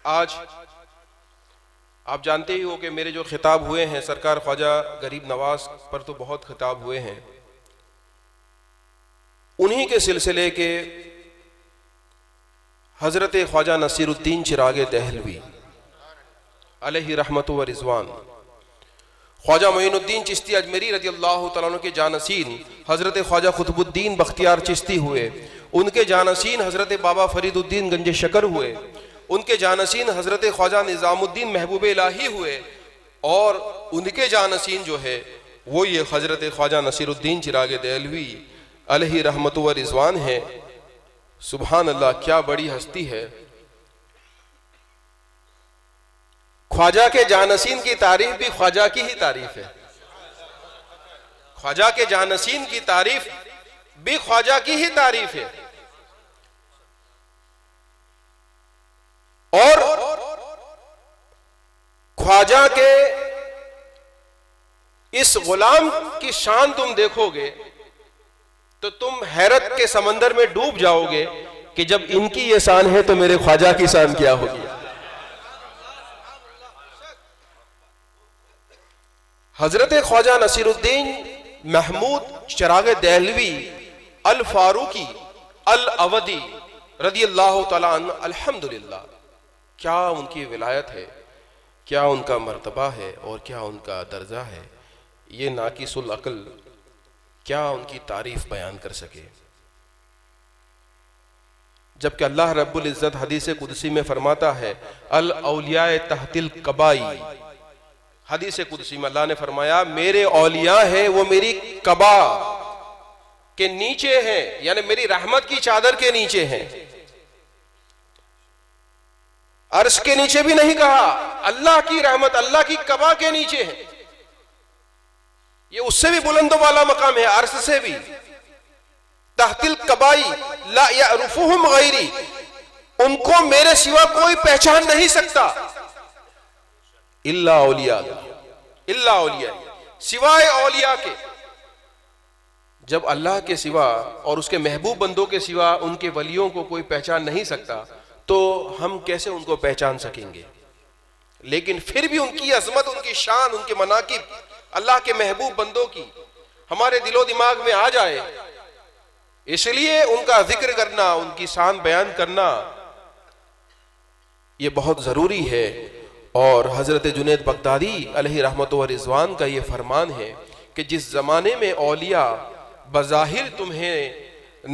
आज आप जानते ही हो कि मेरे जो खिताब हुए हैं सरकार ख्वाजा गरीब नवाज पर तो बहुत खिताब हुए हैं, उन्हीं के सिलसिले के हजरत ख्वाजा नसीरुद्दीन चिरागे दहलवी अलैहि रहमत व रिजवान, ख्वाजा मोइनुद्दीन चिश्ती अजमेरी रज़ी अल्लाह तआला अन्हु के जानसीन हजरत ख्वाजा कुतुबुद्दीन बख्तियार चिश्ती हुए, उनके जानसीन हजरत बाबा फरीदुद्दीन गंज शकर हुए, उनके जानसीन हजरत ख्वाजा निज़ामुद्दीन महबूब इलाही हुए, और उनके जानसीन जो है वो ये हजरत ख्वाजा नसीरुद्दीन चिरागे दहलवी अलैहि रहमत व रिजवान है। सुभान अल्लाह, क्या बड़ी हस्ती है। ख्वाजा के जानसीन की तारीफ भी ख्वाजा की ही तारीफ है, ख्वाजा के जानसीन की तारीफ भी ख्वाजा की ही तारीफ है। और ख्वाजा के इस गुलाम की शान तुम देखोगे तो तुम हैरत के समंदर में डूब जाओगे कि जब इनकी ये शान है तो मेरे ख्वाजा की शान क्या होगी। हजरत ख्वाजा नसीरुद्दीन महमूद चिरागे दहलवी अल फारूकी अल अवदी रज़ी अल्लाह तआला अन्हु, अल्हम्दुलिल्लाह, क्या उनकी विलायत है, क्या उनका मर्तबा है और क्या उनका दर्जा है, ये नाकिसुल अक्ल क्या उनकी तारीफ बयान कर सके। जबकि अल्लाह रब्बुल इज्जत हदीस कुदसी में फरमाता है अल औलिया तहतिल कबाई, हदीस कुदसी में अल्लाह ने फरमाया मेरे औलिया है वो मेरी कबा के नीचे हैं, यानी मेरी रहमत की चादर के नीचे हैं। अर्श के नीचे भी नहीं कहा, अल्लाह की रहमत अल्लाह की कबा के नीचे है। ये उससे भी बुलंदो वाला मकाम है, अर्श से भी। तहतिल कबाई ला यअरुफुहुम गैरी, उनको मेरे सिवा कोई पहचान नहीं सकता। इल्ला औलिया, इल्ला औलिया, सिवाय औलिया के। जब अल्लाह के सिवा और उसके महबूब बंदों के सिवा उनके वलियों को कोई पहचान नहीं सकता तो हम कैसे उनको पहचान सकेंगे। लेकिन फिर भी उनकी अजमत, उनकी शान, उनके मनाकिब अल्लाह के महबूब बंदों की हमारे दिलो दिमाग में आ जाए, इसलिए उनका जिक्र करना, उनकी शान बयान करना ये बहुत जरूरी है। और हजरत जुनैद बगदादी अलैहि रहमत व रिजवान का ये फरमान है कि जिस जमाने में औलिया बज़ाहिर तुम्हें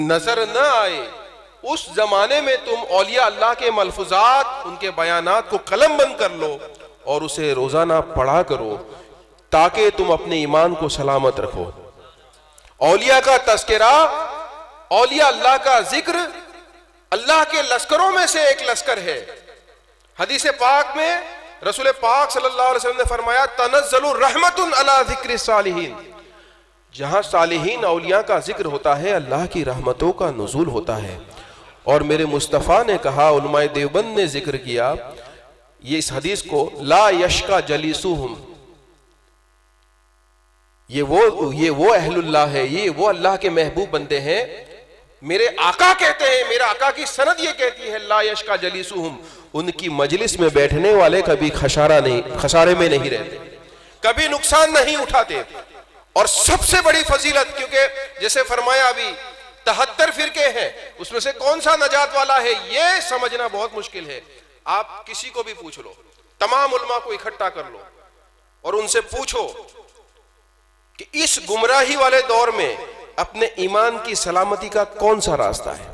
नजर न आए, उस जमाने में तुम औलिया अल्लाह के मलफुजात, उनके बयानात को कलम बंद कर लो और उसे रोजाना पढ़ा करो ताकि तुम अपने ईमान को सलामत रखो। औलिया का तस्करा, औलिया अल्लाह का जिक्र अल्लाह के लश्करों में से एक लश्कर है। हदीस पाक में रसूल पाक सल्लल्लाहु अलैहि वसल्लम ने फरमाया तनज़्ज़लु रहमतुन अला ज़िक्रि सालिहीन, जहां सालिहीन औलिया का जिक्र होता है अल्लाह की रहमतों का नुज़ूल होता है। और मेरे मुस्तफ़ा ने कहा, उलमाए देवबंद ने जिक्र किया ये इस हदीस को, ला यशका जलीसुहुम, ये वो अहलुल्लाह है, ये वो अल्लाह के महबूब बंदे हैं। मेरे आका कहते हैं, मेरा आका की सनद ये कहती है ला यशका जलीसुहुम, उनकी मजलिस में बैठने वाले कभी खसारे में नहीं रहते, कभी नुकसान नहीं उठाते। और सबसे बड़ी फजीलत, क्योंकि जैसे फरमाया अभी 73 फिरके हैं, उसमें से कौन सा नजात वाला है ये समझना बहुत मुश्किल है। आप किसी को भी पूछ लो, तमाम उलमा को इकट्ठा कर लो और उनसे पूछो कि इस गुमराही वाले दौर में अपने ईमान की सलामती का कौन सा रास्ता है।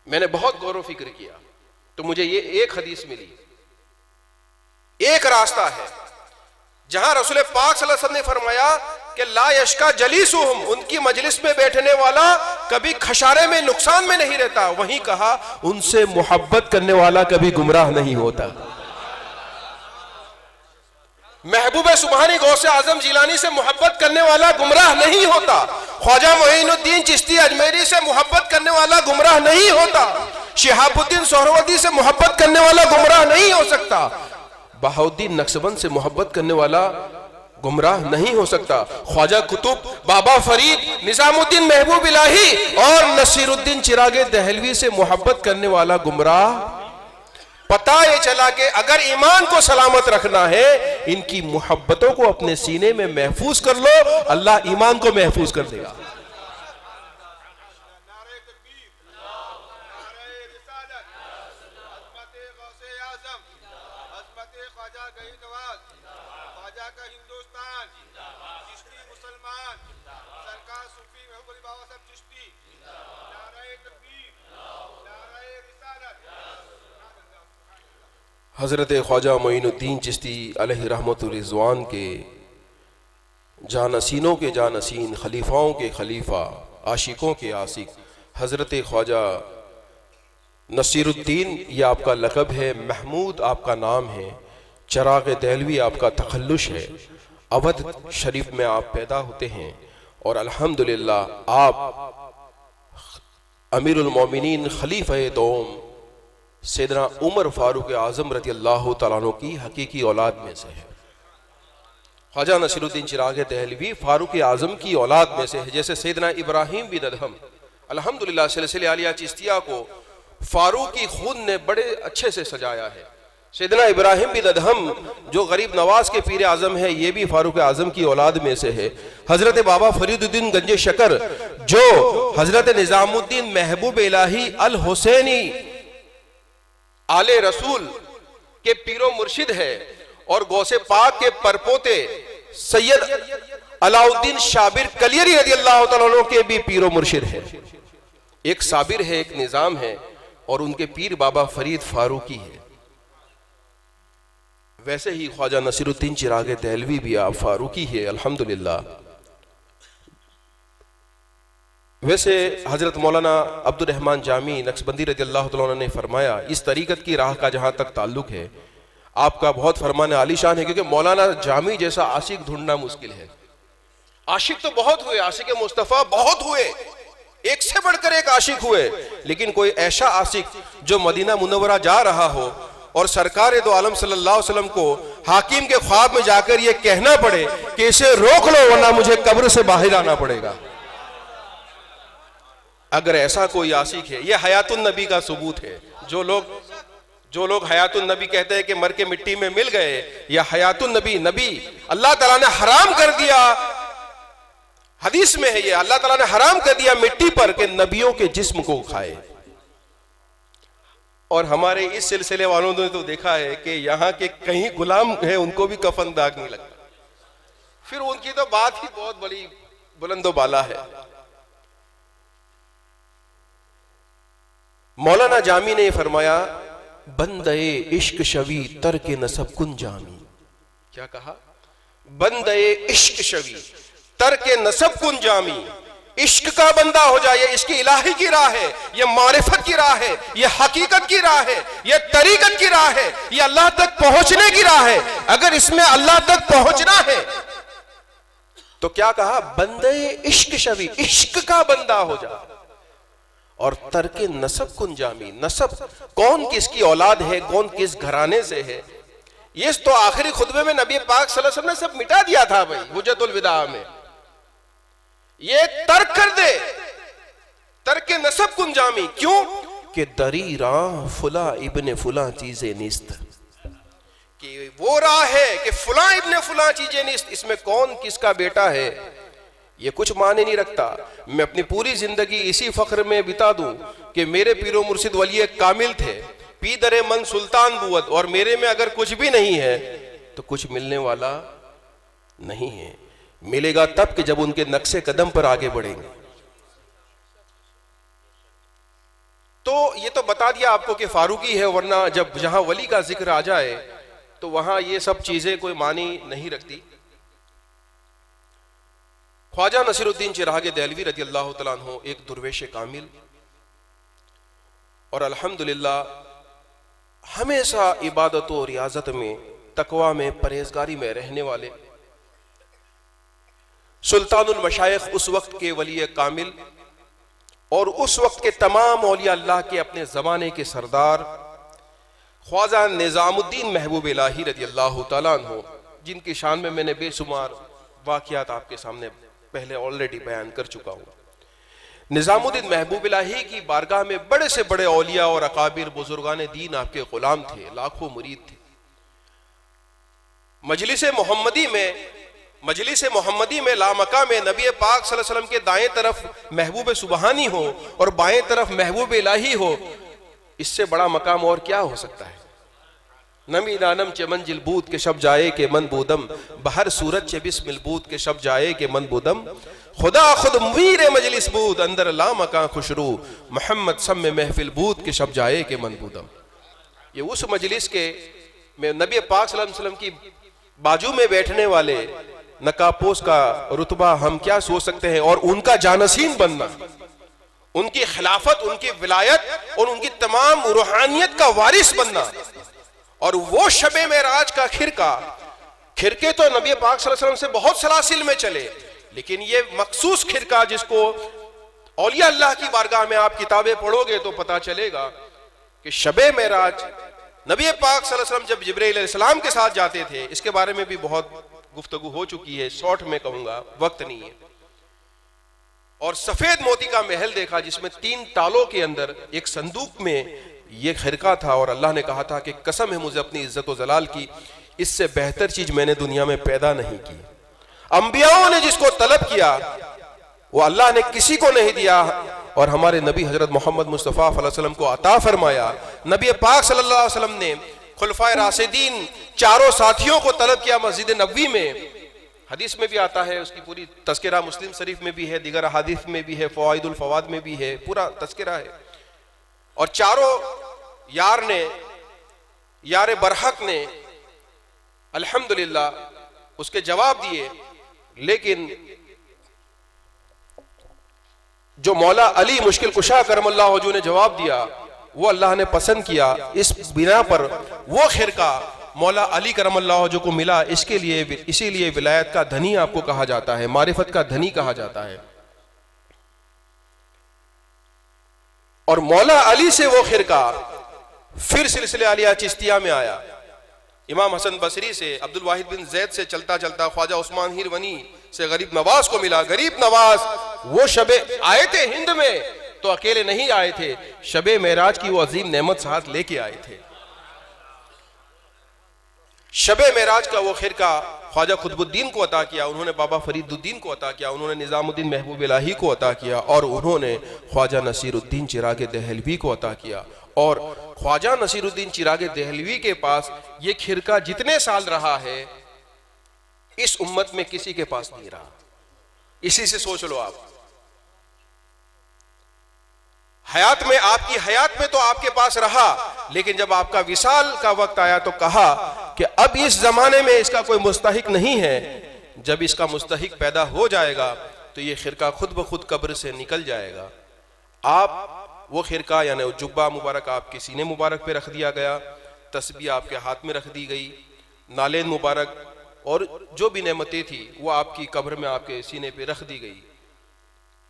मैंने बहुत गौर व फिक्र किया तो मुझे ये एक हदीस मिली, एक रास्ता है जहां रसूल पाक सल्लल्लाहु अलैहि वसल्लम ने फरमाया कि ला यशका जलीसुहुम, उनकी मजलिस में बैठने वाला कभी खसारे में, नुकसान में नहीं रहता। वहीं कहा उनसे मोहब्बत करने वाला कभी गुमराह नहीं होता। महबूब सुबहानी गौसे आजम जिलानी से मोहब्बत करने वाला गुमराह नहीं होता। ख्वाजा मोइनुद्दीन चिश्ती अजमेरी से मोहब्बत करने वाला गुमराह नहीं होता। शिहाबुद्दीन सोहरवर्दी से मोहब्बत करने वाला गुमराह नहीं हो सकता। बहाउद्दीन नक्शबंद से मोहब्बत करने वाला गुमराह नहीं हो सकता। ख्वाजा कुतुब, बाबा फरीद, निजामुद्दीन महबूब इलाही और नसीरुद्दीन चिरागे दहलवी से मोहब्बत करने वाला गुमराह पता ये चला कि अगर ईमान को सलामत रखना है, इनकी मोहब्बतों को अपने सीने में महफूज कर लो, अल्लाह ईमान को महफूज कर देगा। हज़रत ख्वाजा मोइनुद्दीन चिश्ती अलैहि रहमतुर रिज़वान के जानसीनों के जानसीन, खलीफाओं के खलीफा, आशिकों के आशिक हज़रत ख्वाजा नसीरुद्दीन, ये आपका लक़ब है, महमूद आपका नाम है, चिराग देहलवी आपका तखल्लुश है। अवध शरीफ में आप पैदा होते हैं और अल्हम्दुलिल्लाह आप अमीरुल मोमिनीन खलीफा दोम सैयदना उमर फारूक आज़म रज़ी अल्लाह तआला अन्हु की हकीकी औलाद में से है। ख्वाजा नसीरुद्दीन चिराग देहलवी फारूक आज़म की औलाद में से है। जैसे सैयदना इब्राहिम बिन अदहम, अल्हम्दुलिल्लाह सिलसिले आलिया चिश्तिया को फारूकी खून ने बड़े अच्छे से सजाया है। सैयदना इब्राहिम बिन अदहम जो गरीब नवाज के पीर आज़म है, ये भी फारूक आज़म की औलाद में से है। हज़रत बाबा फरीदुद्दीन गंजे शकर जो हज़रत निज़ामुद्दीन महबूब इलाही अल हुसैनी आले रसूल के पीरो मुर्शिद है और गौसे पाक के परपोते सैयद अलाउद्दीन शाबिर कलियरी रज़ी अल्लाह तआला अन्हु के भी पीरो मुर्शिद है। एक साबिर है, एक निजाम है और उनके पीर बाबा फरीद फारूकी है। वैसे ही ख्वाजा नसीरुद्दीन चिराग देहलवी भी आप फारूकी है, अल्हम्दुलिल्लाह। वैसे हजरत मौलाना अब्दुर रहमान जामी नक्शबंदी रज़ी अल्लाह तआला अन्हु ने फरमाया, इस तरीक़त की राह का जहाँ तक ताल्लुक है, आपका बहुत फरमान आलीशान है, क्योंकि मौलाना जामी जैसा आशिक ढूंढना मुश्किल है। आशिक तो बहुत हुए, आशिक मुस्तफ़ा बहुत हुए, एक से बढ़कर एक आशिक हुए, लेकिन कोई ऐसा आशिक जो मदीना मुनव्वरा जा रहा हो और सरकार दो आलम सल्लल्लाहु अलैहि वसल्लम को हाकिम के ख्वाब में जाकर ये कहना पड़े कि इसे रोक लो वरना मुझे कब्र से बाहर आना पड़ेगा। अगर ऐसा कोई आशिक है, यह हयातुन नबी का सबूत है। जो लोग हयातुन नबी कहते हैं कि मर के मिट्टी में मिल गए, या हयातुन नबी, नबी अल्लाह ताला ने हराम कर दिया, हदीस में है ये, अल्लाह ताला ने हराम कर दिया मिट्टी पर कि नबियों के जिस्म को खाए। और हमारे इस सिलसिले वालों ने तो देखा है कि यहाँ के कहीं गुलाम है उनको भी कफन दाग नहीं लगता, फिर उनकी तो बात ही बहुत बड़ी बुलंदो बाला है। मौलाना जामी ने फरमाया, बंदे इश्क शवी तरके नसब कुन जामी। क्या कहा? बंदे इश्क शवी तरके नसब कुन जामी। इश्क का बंदा हो जाए, इसकी इलाही की राह है, यह मारिफत की राह है, यह हकीकत की राह है, यह तरीकत की राह है, यह अल्लाह तक पहुंचने की राह है। अगर इसमें अल्लाह तक पहुंचना है तो क्या कहा? बंदे इश्क शवी, इश्क का बंदा हो जा। और तरके नसब कुन जामी, नसब कौन किसकी औलाद है, कौन किस घराने से है, ये तो आखिरी खुतबे में नबी पाक सल्लल्लाहु अलैहि वसल्लम ने सब मिटा दिया था भाई, हुज्जतुल विदा में। ये तर्क कर दे, तरके नसब कुन जामी। क्यों? कि दरी राह फुला इब्ने फुला चीजें निस्त, कि वो राह है कि फुला इब्ने फुला चीजें निस्त, इसमें कौन किसका बेटा है ये कुछ माने नहीं रखता। मैं अपनी पूरी जिंदगी इसी फख्र में बिता दूं कि मेरे पीरो मुर्शिद वली कामिल थे, पी दरे मन सुल्तान बुवत, और मेरे में अगर कुछ भी नहीं है तो कुछ मिलने वाला नहीं है। मिलेगा तब कि जब उनके नक्शे कदम पर आगे बढ़ेंगे। तो ये तो बता दिया आपको कि फारूकी है, वरना जब जहां वली का जिक्र आ जाए तो वहां ये सब चीजें कोई मानी नहीं रखती। ख्वाजा नसीरुद्दीन चिराग देहलवी रज़ी अल्लाह तआला अन्हु एक दुर्वेश कामिल और अल्हम्दुलिल्लाह हमेशा इबादत और रियाजत में, तकवा में, परहेजगारी में रहने वाले सुल्तानुल मशाइख, उस वक्त के वली कामिल और उस वक्त के तमाम औलिया अल्लाह के अपने ज़माने के सरदार ख्वाजा निज़ामुद्दीन महबूब इलाही रज़ी अल्लाह तआला अन्हु, जिनकी शान में मैंने बेशुमार वाक़ियात आपके सामने पहले ऑलरेडी बयान कर चुका हूं। निजामुद्दीन महबूब इलाही की बारगाह में बड़े से बड़े औलिया और अकाबिर बुजुर्गान दीन आपके गुलाम थे, लाखों मुरीद थे। मजलिस मोहम्मदी में लामका में नबी पाक सल्लल्लाहु अलैहि वसल्लम के दाएं तरफ महबूब सुबहानी हो और बाएं तरफ महबूब इलाही हो, इससे बड़ा मकाम और क्या हो सकता है। नमी नानम चे मंजिल बूद के शब जाए के मन बूदम, बहर सूरज चे बिस्मिल बूद के शब जाए के मन बूदम, खुदा खुद मीर मजलिस बूद अंदर लामका खुशरू, मोहम्मद सब में महफिल बूद के शब जाए के मन बूदम। ये उस मजलिस के में नबी पाक सल्लल्लाहु अलैहि वसल्लम की बाजू में बैठने वाले नकापोस का रुतबा हम क्या सोच सकते हैं, और उनका जानसीन बनना, उनकी खिलाफत, उनकी विलायत और उनकी तमाम रूहानियत का वारिस बनना। और वो शबे मेराज का खिरके तो नबी पाक सल्लल्लाहु अलैहि वसल्लम से बहुत सलासिल में चले, लेकिन ये मखसूस खिरका जिसको औलिया अल्लाह की बारगाह में आप किताबें पढ़ोगे तो पता चलेगा कि शबे मेराज नबी पाक सल्लल्लाहु अलैहि वसल्लम जब जिब्रील अलैहिस्सलाम के साथ जाते थे, इसके बारे में भी बहुत गुफ्तगू हो चुकी है, शॉर्ट में कहूंगा, वक्त नहीं है। और सफेद मोती का महल देखा जिसमें 3 तालों के अंदर एक संदूक में ये खिरका था, और अल्लाह ने कहा था कि कसम है मुझे अपनी इज्जत व जलाल की, इससे बेहतर चीज मैंने दुनिया में पैदा नहीं की। अंबियाओं ने जिसको तलब किया वो अल्लाह ने किसी को नहीं दिया, और हमारे नबी हजरत मोहम्मद मुस्तफ़ा सल्लल्लाहु अलैहि वसल्लम को अता फरमाया। नबी पाक सल्लल्लाहु अलैहि वसल्लम ने खुलफाए राशिदीन चारों साथियों को तलब किया मस्जिद नबवी में। हदीस में भी आता है, उसकी पूरी तस्किरा मुस्लिम शरीफ में भी है, दीगर हदीस में भी है, फवाइदुल फवाद में भी है, पूरा तस्किरा है। और चारों यार बरहक ने अल्हम्दुलिल्लाह उसके जवाब दिए, लेकिन जो मौला अली मुश्किल कुशा करमल्लाहु वजहू ने जवाब दिया वो अल्लाह ने पसंद किया। इस बिना पर वो खिरका मौला अली करमल्लाहु वजहू को मिला, इसीलिए विलायत का धनी आपको कहा जाता है, मारिफत का धनी कहा जाता है। और मौला अली से वो खिरका फिर सिलसिले आलिया चिश्तिया में आया। इमाम हसन बसरी से, अब्दुल वाहिद बिन जैद से चलता चलता ख्वाजा उस्मान हिरवनी से गरीब नवाज को मिला। गरीब नवाज वो शबे आए थे हिंद में, तो अकेले नहीं आए थे, शबे मेराज की वो अजीम नेमत साथ लेके आए थे। शबे मेराज का वो खिरका ख्वाजा खुतबुद्दीन को अता किया, उन्होंने बाबा फरीदुद्दीन को अता किया, उन्होंने निजामुद्दीन महबूब इलाही को अता किया, और उन्होंने ख्वाजा नसीरुद्दीन चिराग दहलवी को अता किया। और ख्वाजा नसीरुद्दीन चिराग दहलवी के पास ये खिरका जितने साल रहा है इस उम्मत में किसी के पास नहीं रहा। इसी से सोच लो आप, आपकी हयात में तो आपके पास रहा, लेकिन जब आपका विसाल का वक्त आया तो कहा कि अब इस जमाने में इसका कोई मुस्तहिक नहीं है। जब इसका मुस्तहिक पैदा हो जाएगा तो ये खिरका खुद ब खुद कब्र से निकल जाएगा। आप वो खिरका यानी जुब्बा मुबारक आपके सीने मुबारक पे रख दिया गया, तस्बीह आपके हाथ में रख दी गई, नालेन मुबारक और जो भी नेमतें थी वो आपकी कब्र में आपके सीने पे रख दी गई।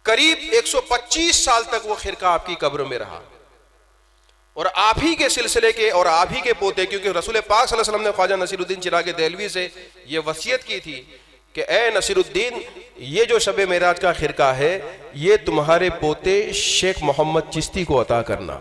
करीब 125 साल तक वो खिरका आपकी कब्र में रहा। और आप ही के सिलसिले के और आप ही के पोते, क्योंकि रसूल पाक सल्लल्लाहु अलैहि वसल्लम ने ख्वाजा नसीरुद्दीन चिराग दहलवी से ये वसीयत की थी कि ए नसीरुद्दीन, ये जो शबे मेराज का खिरका है ये तुम्हारे पोते शेख मोहम्मद चिश्ती को अता करना।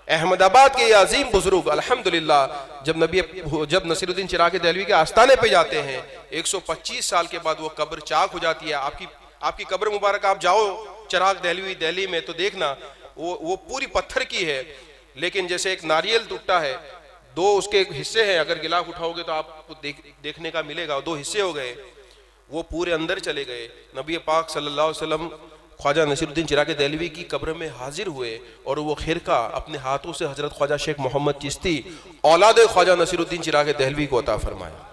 अहमदाबाद के ये अजीम बुजुर्ग अल्हम्दुलिल्लाह जब नसीरुद्दीन चिराग दहलवी के आस्थाने पे जाते हैं 125 साल के बाद वो कब्र चाक हो जाती है। आपकी कब्र मुबारक आप जाओ चिराग दहलवी दिल्ली में तो देखना वो पूरी पत्थर की है, लेकिन जैसे एक नारियल टूटा है, 2 उसके हिस्से हैं, अगर गिलाफ उठाओगे तो आपको देखने का मिलेगा, 2 हिस्से हो गए, वो पूरे अंदर चले गए। नबी पाक सल्लल्लाहु अलैहि वसल्लम ख्वाजा नसीरुद्दीन चिराग दहलवी की कब्र में हाजिर हुए और वो खिरका अपने हाथों से हजरत ख्वाजा शेख मोहम्मद चिश्ती औलाद ख्वाजा नसीरुद्दीन चिराग दहलवी को अता फरमाया।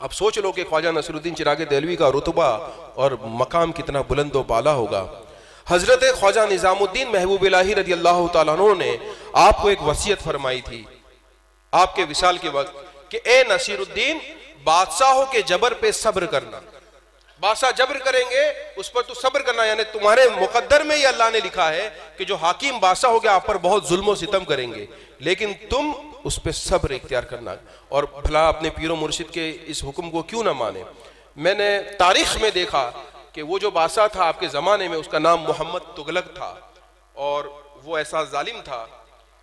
अब सोच लो कि ख्वाजा नसीरुद्दीन चिराग दहलवी का रुतबा और मकाम कितना बुलंद व बाला होगा। हजरत ख्वाजा निजामुद्दीन महबूब इलाही रज़ी अल्लाह तआला अन्हु ने आपको एक वसीयत फरमाई थी आपके विसाल के वक्त कि ए नसीरुद्दीन, बादशाहों के जबर पे सब्र करना। बादशाह जबर करेंगे उस पर तू सब्र करना, यानी तुम्हारे मुकद्दर में ही अल्लाह ने लिखा है कि जो हाकिम बादशाह हो गया आप पर बहुत जुल्म और सितम करेंगे, लेकिन तुम उस पर सब्र इख्तियार करना और भला अपने पीरो मुर्शिद के इस हुक्म को क्यों ना माने। मैंने तारीख में देखा कि वो जो बादशाह था आपके ज़माने में, उसका नाम मोहम्मद तुगलक था और वो ऐसा जालिम था।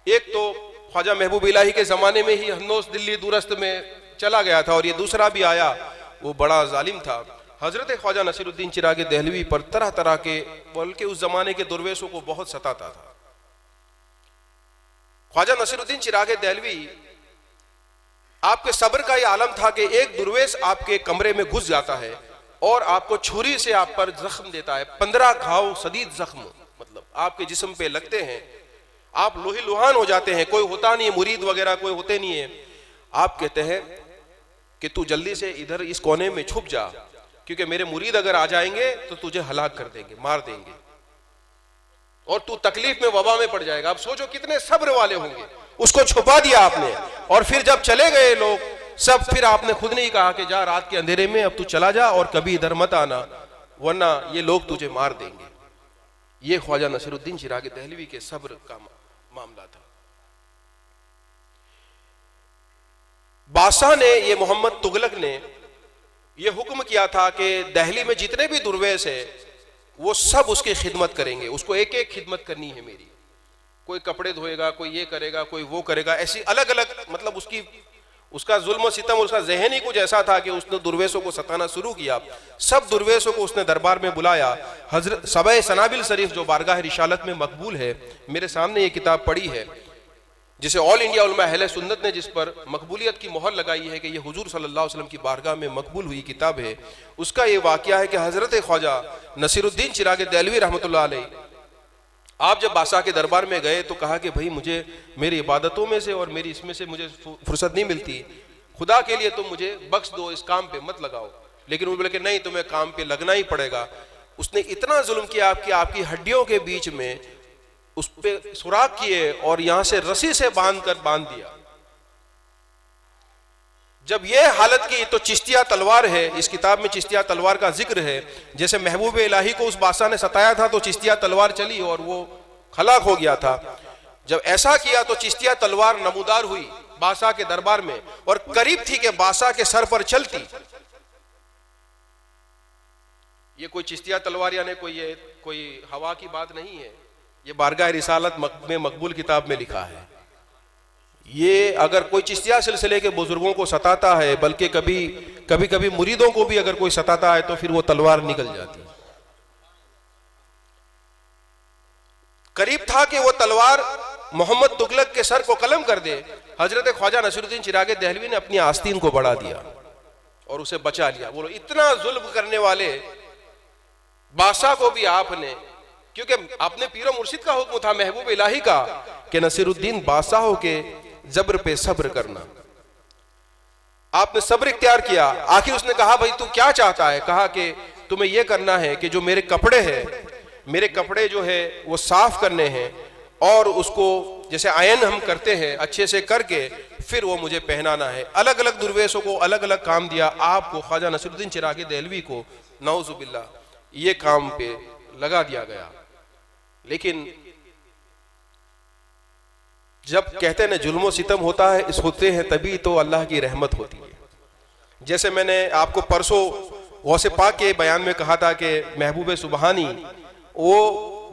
एक तो ख्वाजा महबूब इलाही के ज़माने में ही हन्नोस दिल्ली दूरस्त में चला गया था, और ये दूसरा भी आया, वो बड़ा जालिम था। हजरत ख्वाजा नसीरुद्दीन चिरागे दहलवी पर तरह तरह के, बल्कि उस जमाने के दुर्वेशों को बहुत सताता था। ख्वाजा नसीरुद्दीन चिरागे दहलवी, आपके सब्र का यह आलम था कि एक दुर्वेश आपके कमरे में घुस जाता है और आपको छुरी से आप पर जख्म देता है। 15 घाव सदीद जख्म मतलब आपके जिस्म पे लगते हैं, आप लोही लुहान हो जाते हैं। कोई होता नहीं है, मुरीद वगैरह कोई होते नहीं है। आप कहते हैं कि तू जल्दी से इधर इस कोने में छुप जा, क्योंकि मेरे मुरीद अगर आ जाएंगे तो तुझे हलाक कर देंगे, मार देंगे, और तू तकलीफ में, वबा में पड़ जाएगा। अब सोचो कितने सब्र वाले होंगे। उसको छुपा दिया आपने, और फिर जब चले गए लोग सब, फिर आपने खुद नहीं कहा कि जा रात के अंधेरे में अब तू चला जा और कभी इधर मत आना, वरना ये लोग तुझे मार देंगे। ये ख्वाजा नसीरुद्दीन चिरागे दहलवी के सब्र का मामला था। बादशाह ने, ये मोहम्मद तुगलक ने ये हुक्म किया था कि दिल्ली में जितने भी दुर्वेश है वो सब उसकी खिदमत करेंगे, उसको एक एक खिदमत करनी है मेरी। कोई कपड़े धोएगा, कोई ये करेगा, कोई वो करेगा, ऐसी अलग अलग, मतलब उसका जुल्म सितम, उसका जहन ही कुछ ऐसा था कि उसने दुर्वेशों को सताना शुरू किया। सब दुर्वेशों को उसने दरबार में बुलाया। हजरत सबा सनाबिल शरीफ जो बारगाह रिसालत में मकबूल है, मेरे सामने ये किताब पड़ी है, जिसे ऑल इंडिया उलमा अहले सुन्नत ने जिस पर मकबूलियत की मोहर लगाई है कि ये हुजूर सल्लल्लाहु अलैहि वसल्लम की बारगाह में मकबूल हुई किताब है। उसका ये वाक़या है कि हजरत ख्वाजा नसीरुद्दीन चिरागे दहलवी रहमतुल्लाह अलैह, आप जब बादशाह के दरबार में गए तो कहा कि भाई मुझे मेरी इबादतों में से और मेरी इसमें से मुझे फुर्सत नहीं मिलती, खुदा के लिए तुम मुझे बख्श दो, इस काम पे मत लगाओ। लेकिन वो बोले कि नहीं, तुम्हें काम पे लगना ही पड़ेगा। उसने इतना जुल्म किया कि आपकी हड्डियों के बीच में उस पे सुराख किए और यहां से रस्सी से बांध दिया। जब ये हालत की तो चिश्तिया तलवार है, इस किताब में चिश्तिया तलवार का जिक्र है। जैसे महबूब इलाही को उस बादशाह ने सताया था तो चिश्तिया तलवार चली और वो हलाक हो गया था। जब ऐसा किया तो चिश्तिया तलवार नमूदार हुई बादशाह के दरबार में, और करीब थी कि बादशाह के सर पर चलती। ये कोई चिश्तिया तलवार यानी कोई हवा की बात नहीं है, ये बारगाह रिसालत में मकबूल किताब में लिखा है। ये अगर कोई चिश्तिया सिलसिले के बुजुर्गों को सताता है, बल्कि कभी मुरीदों को भी अगर कोई सताता है तो फिर वो तलवार निकल जाती है। करीब था कि वो तलवार मोहम्मद तुगलक के सर को कलम कर दे। हजरत ख्वाजा नसीरुद्दीन चिरागे दहलवी ने अपनी आस्तीन को बढ़ा दिया और उसे बचा लिया। बोलो, इतना जुल्म करने वाले बादशाह को भी आपने, क्योंकि अपने पीरो मुर्शिद का हुक्म था महबूब इलाही का कि नसीरुद्दीन बादशाहों के जबर पे सब्र करना, आपने सब्र इख्तियार किया। आखिर उसने कहा भाई तू क्या चाहता है? कहा कि तुम्हें यह करना है कि जो मेरे कपड़े जो है वो साफ करने हैं और उसको जैसे आयन हम करते हैं अच्छे से करके फिर वो मुझे पहनाना है। अलग अलग दुर्वेशों को अलग अलग काम दिया। आपको ख्वाजा नसीरुद्दीन चिरागे दहलवी को नऊजुबिल्लाह ये काम पे लगा दिया गया। लेकिन जब कहते हैं ना जुल्म सितम होते हैं तभी तो अल्लाह की रहमत होती है। जैसे मैंने आपको परसों गौसे पाक के बयान में कहा था कि महबूब सुबहानी वो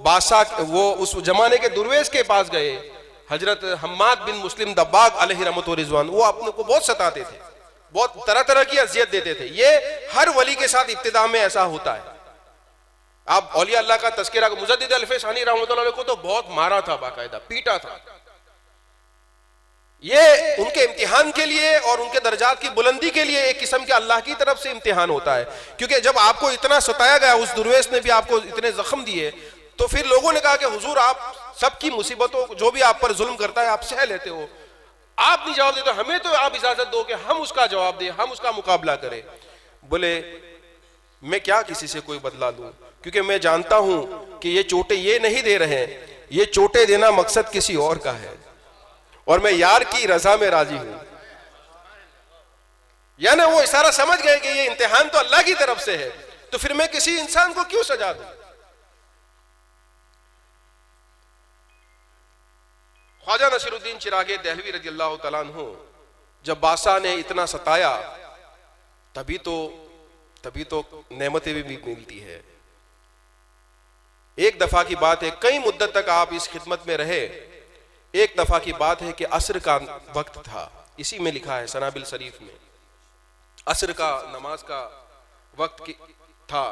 बादशाह, वो उस जमाने के दुर्वेश के पास गए, हजरत हम्माद बिन मुस्लिम दब्बाग अलैहि रहमत व रिजवान, वो अपने को बहुत सताते थे, बहुत तरह तरह की अजियत देते थे। ये हर वली के साथ इब्तिदा में ऐसा होता है। आप औलिया अल्लाह का तस्करा, मुजद्दिद अल्फसानी रहमतुल्लाह अलैह को तो बहुत मारा था, बाकायदा पीटा था। ये उनके इम्तिहान के लिए और उनके दर्जात की बुलंदी के लिए एक किस्म के अल्लाह की तरफ से इम्तिहान होता है। क्योंकि जब आपको इतना सताया गया, उस दुर्वेश ने भी आपको इतने जख्म दिए, तो फिर लोगों ने कहा कि हुजूर आप सबकी मुसीबतों जो भी आप पर जुल्म करता है आप सह लेते हो, आप नहीं जवाब देते, हमें तो आप इजाजत दो कि हम उसका जवाब दें, हम उसका मुकाबला करें। बोले मैं क्या किसी से कोई बदला लूं, क्योंकि मैं जानता हूं कि ये चोटें ये नहीं दे रहे हैं, ये चोटें देना मकसद किसी और का है और मैं यार की रजा में राजी हूं। यानी वो इशारा समझ गए कि ये इम्तिहान तो अल्लाह की तरफ से है, तो फिर मैं किसी इंसान को क्यों सजा दूं। ख्वाजा नसीरुद्दीन चिरागे दहलवी रज़ियल्लाहु तआला अन्हु जब बादशाह ने इतना सताया, तभी तो तभी तो नेमतें भी मिलती है। एक दफा की बात है, कई मुद्दत तक आप इस खिदमत में रहे। एक दफा की बात है कि असर का वक्त था, इसी में लिखा है सनाबिल शरीफ में, असर का नमाज का वक्त था